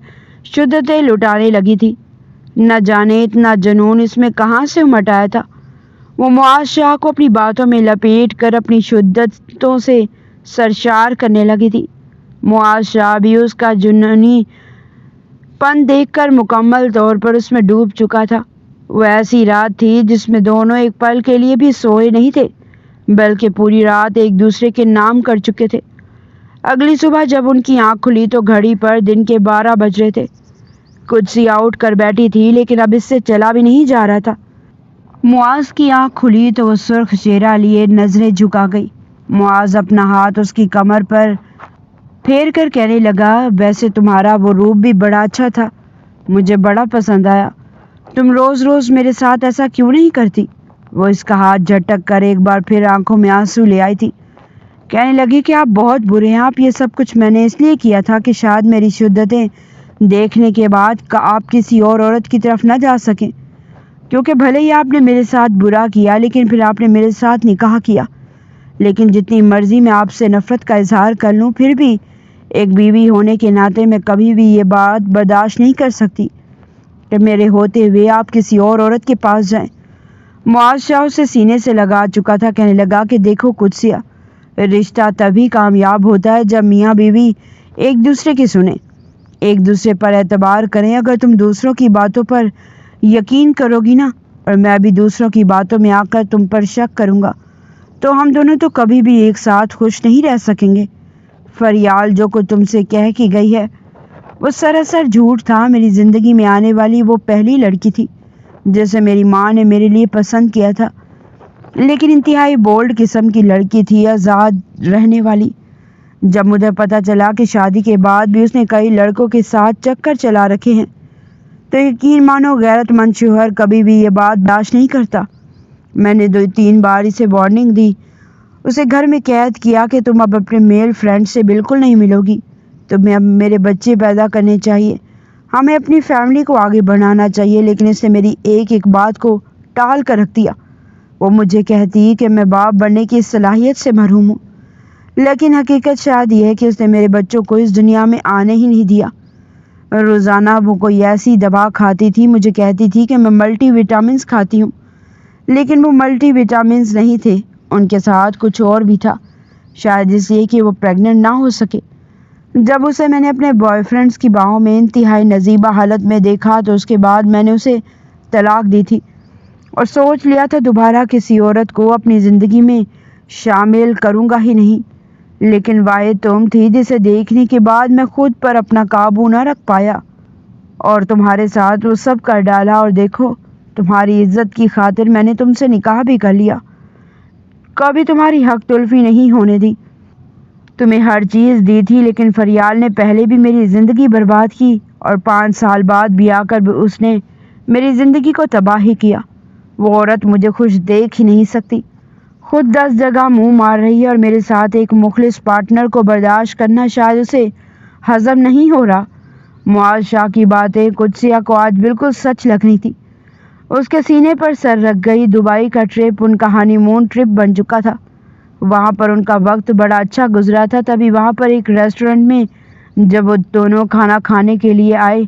Speaker 1: شدتیں لٹانے لگی تھی۔ نہ جانے اتنا جنون اس میں کہاں سے امٹ آیا تھا۔ وہ معاذ شاہ کو اپنی باتوں میں لپیٹ کر اپنی شدتوں سے سرشار کرنے لگی تھی۔ معاذ شاہ بھی اس کا جنونی پن دیکھ کر مکمل طور پر اس میں ڈوب چکا تھا۔ وہ ایسی رات تھی جس میں دونوں ایک پل کے لیے بھی سوئے نہیں تھے، بلکہ پوری رات ایک دوسرے کے نام کر چکے تھے۔ اگلی صبح جب ان کی آنکھ کھلی تو گھڑی پر دن کے 12 بج رہے تھے۔ قدسیہ اٹھ کر بیٹھی تھی، لیکن اب اس سے چلا بھی نہیں جا رہا تھا۔ معاذ کی آنکھ کھلی تو وہ سرخ چہرہ لیے نظریں جھکا گئی۔ معاذ اپنا ہاتھ اس کی کمر پر پھیر کر کہنے لگا، ویسے تمہارا وہ روپ بھی بڑا اچھا تھا، مجھے بڑا پسند آیا۔ تم روز روز میرے ساتھ ایسا کیوں نہیں کرتی؟ وہ اس کا ہاتھ جھٹک کر ایک بار پھر آنکھوں میں آنسو لے آئی تھی۔ کہنے لگی کہ آپ بہت برے ہیں، آپ یہ سب کچھ میں نے اس لیے کیا تھا کہ شاید میری شدتیں دیکھنے کے بعد آپ کسی اور عورت کی طرف نہ جا سکیں، کیونکہ بھلے ہی آپ نے میرے ساتھ برا کیا لیکن پھر آپ نے میرے ساتھ نکاح کیا۔ لیکن جتنی مرضی میں آپ سے نفرت کا اظہار کر لوں، پھر بھی ایک بیوی ہونے کے ناطے میں کبھی بھی یہ بات برداشت نہیں کر سکتی کہ میرے ہوتے ہوئے آپ کسی اور عورت کے پاس جائیں۔ معاذ شاہ اسے سینے سے لگا چکا تھا۔ کہنے لگا کہ دیکھو قدسیہ، رشتہ تبھی کامیاب ہوتا ہے جب میاں بیوی ایک دوسرے کی سنیں، ایک دوسرے پر اعتبار کریں۔ اگر تم دوسروں کی باتوں پر یقین کرو گی نا، اور میں بھی دوسروں کی باتوں میں آ کر تم پر شک کروں گا، تو ہم دونوں تو کبھی بھی ایک ساتھ خوش نہیں رہ سکیں گے۔ فریال جو کچھ تم سے کہہ کی گئی ہے وہ سراسر جھوٹ تھا۔ میری زندگی میں آنے والی وہ پہلی لڑکی تھی جسے میری ماں نے میرے لیے پسند کیا تھا، لیکن انتہائی بولڈ قسم کی لڑکی تھی، آزاد رہنے والی۔ جب مجھے پتہ چلا کہ شادی کے بعد بھی اس نے کئی لڑکوں کے ساتھ چکر چلا رکھے ہیں تو یقین مانو غیرت مند شوہر کبھی بھی یہ بات برداشت نہیں کرتا۔ میں نے 2-3 بار اسے وارننگ دی، اسے گھر میں قید کیا کہ تم اب اپنے میل فرینڈ سے بالکل نہیں ملو گی، تمہیں اب میرے بچے پیدا کرنے چاہیے، ہمیں اپنی فیملی کو آگے بڑھانا چاہیے، لیکن اس نے میری ایک ایک بات کو ٹال کر رکھ دیا۔ وہ مجھے کہتی کہ میں باپ بننے کی صلاحیت سے محروم ہوں، لیکن حقیقت شاید یہ ہے کہ اس نے میرے بچوں کو اس دنیا میں آنے ہی نہیں دیا۔ روزانہ وہ کوئی ایسی دوا کھاتی تھی، مجھے کہتی تھی کہ میں ملٹی وٹامنز کھاتی ہوں، لیکن وہ ملٹی وٹامنز نہیں تھے، ان کے ساتھ کچھ اور بھی تھا، شاید اس لیے کہ وہ پریگننٹ نہ ہو سکے۔ جب اسے میں نے اپنے بوائے فرینڈز کی باہوں میں انتہائی نزیبہ حالت میں دیکھا تو اس کے بعد میں نے اسے طلاق دی تھی اور سوچ لیا تھا دوبارہ کسی عورت کو اپنی زندگی میں شامل کروں گا ہی نہیں، لیکن واحد تم تھی جسے دیکھنے کے بعد میں خود پر اپنا قابو نہ رکھ پایا اور تمہارے ساتھ وہ سب کر ڈالا، اور دیکھو تمہاری عزت کی خاطر میں نے تم سے نکاح بھی کر لیا، کبھی تمہاری حق تلفی نہیں ہونے دی، تمہیں ہر چیز دی تھی، لیکن فریال نے پہلے بھی میری زندگی برباد کی اور 5 سال بعد بھی آ کر اس نے میری زندگی کو تباہ ہی کیا۔ وہ عورت مجھے خوش دیکھ ہی نہیں سکتی، خود 10 جگہ منہ مار رہی ہے اور میرے ساتھ ایک مخلص پارٹنر کو برداشت کرنا شاید اسے ہضم نہیں ہو رہا۔ معاذ شاہ کی باتیں قدسیہ کو آج بالکل سچ لگنی تھی۔ اس کے سینے پر سر رکھ گئی۔ دبئی کا ٹرپ ان کا ہانی مون ٹرپ بن چکا تھا، وہاں پر ان کا وقت بڑا اچھا گزرا تھا۔ تبھی وہاں پر ایک ریسٹورنٹ میں جب وہ دونوں کھانا کھانے کے لیے آئے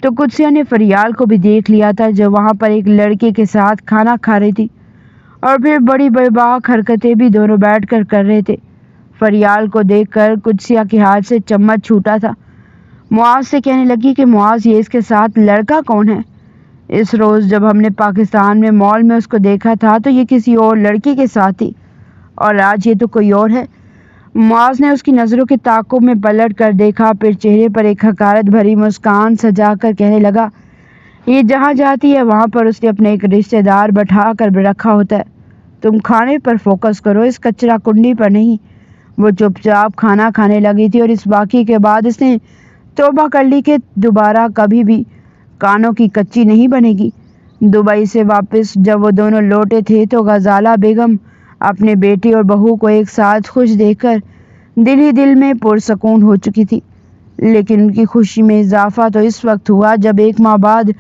Speaker 1: تو قدسیہ نے فریال کو بھی دیکھ لیا تھا جو وہاں پر ایک لڑکے کے ساتھ کھانا کھا رہی تھی، اور پھر بڑی بیباک حرکتیں بھی دونوں بیٹھ کر رہے تھے۔ فریال کو دیکھ کر قدسیہ کے ہاتھ سے چمچ چھوٹا تھا، معاذ سے کہنے لگی کہ معاذ یہ اس کے ساتھ لڑکا کون ہے؟ اس روز جب ہم نے پاکستان میں مال میں اس کو دیکھا تھا تو یہ کسی اور لڑکی کے ساتھ تھی اور آج یہ تو کوئی اور ہے۔ معاذ نے اس کی نظروں کے تعاقب میں پلٹ کر دیکھا، پھر چہرے پر ایک حقارت بھری مسکان سجا کر کہنے لگا، یہ جہاں جاتی ہے وہاں پر اس نے اپنے ایک رشتہ دار بٹھا کر رکھا ہوتا ہے۔ تم کھانے پر فوکس کرو، اس کچرا کنڈی پر نہیں۔ وہ چپ چاپ کھانا کھانے لگی تھی اور اس واقعے کے بعد اس نے توبہ کر لی کہ دوبارہ کبھی بھی کانوں کی کچی نہیں بنے گی۔ دبئی سے واپس جب وہ دونوں لوٹے تھے تو غزالہ بیگم اپنے بیٹے اور بہو کو ایک ساتھ خوش دیکھ کر دل ہی دل میں پرسکون ہو چکی تھی، لیکن ان کی خوشی میں اضافہ تو اس وقت ہوا جب ایک ماہ بعد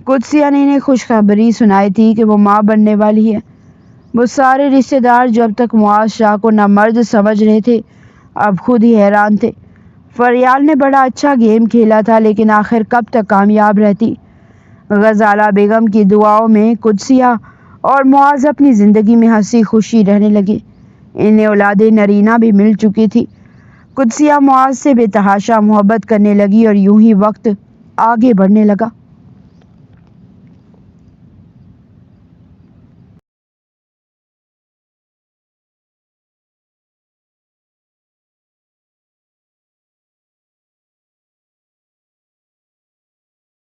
Speaker 1: قدسیہ نے انہیں خوشخبری سنائی تھی کہ وہ ماں بننے والی ہے۔ وہ سارے رشتہ دار جو اب تک معاذ شاہ کو نامرد سمجھ رہے تھے اب خود ہی حیران تھے۔ فریال نے بڑا اچھا گیم کھیلا تھا، لیکن آخر کب تک کامیاب رہتی؟ غزالہ بیگم کی دعاؤں میں قدسیہ اور معاذ اپنی زندگی میں ہنسی خوشی رہنے لگے۔ انہیں اولاد نرینہ بھی مل چکی تھی۔ قدسیہ معاذ سے بے تحاشا محبت کرنے لگی اور یوں ہی وقت آگے بڑھنے لگا۔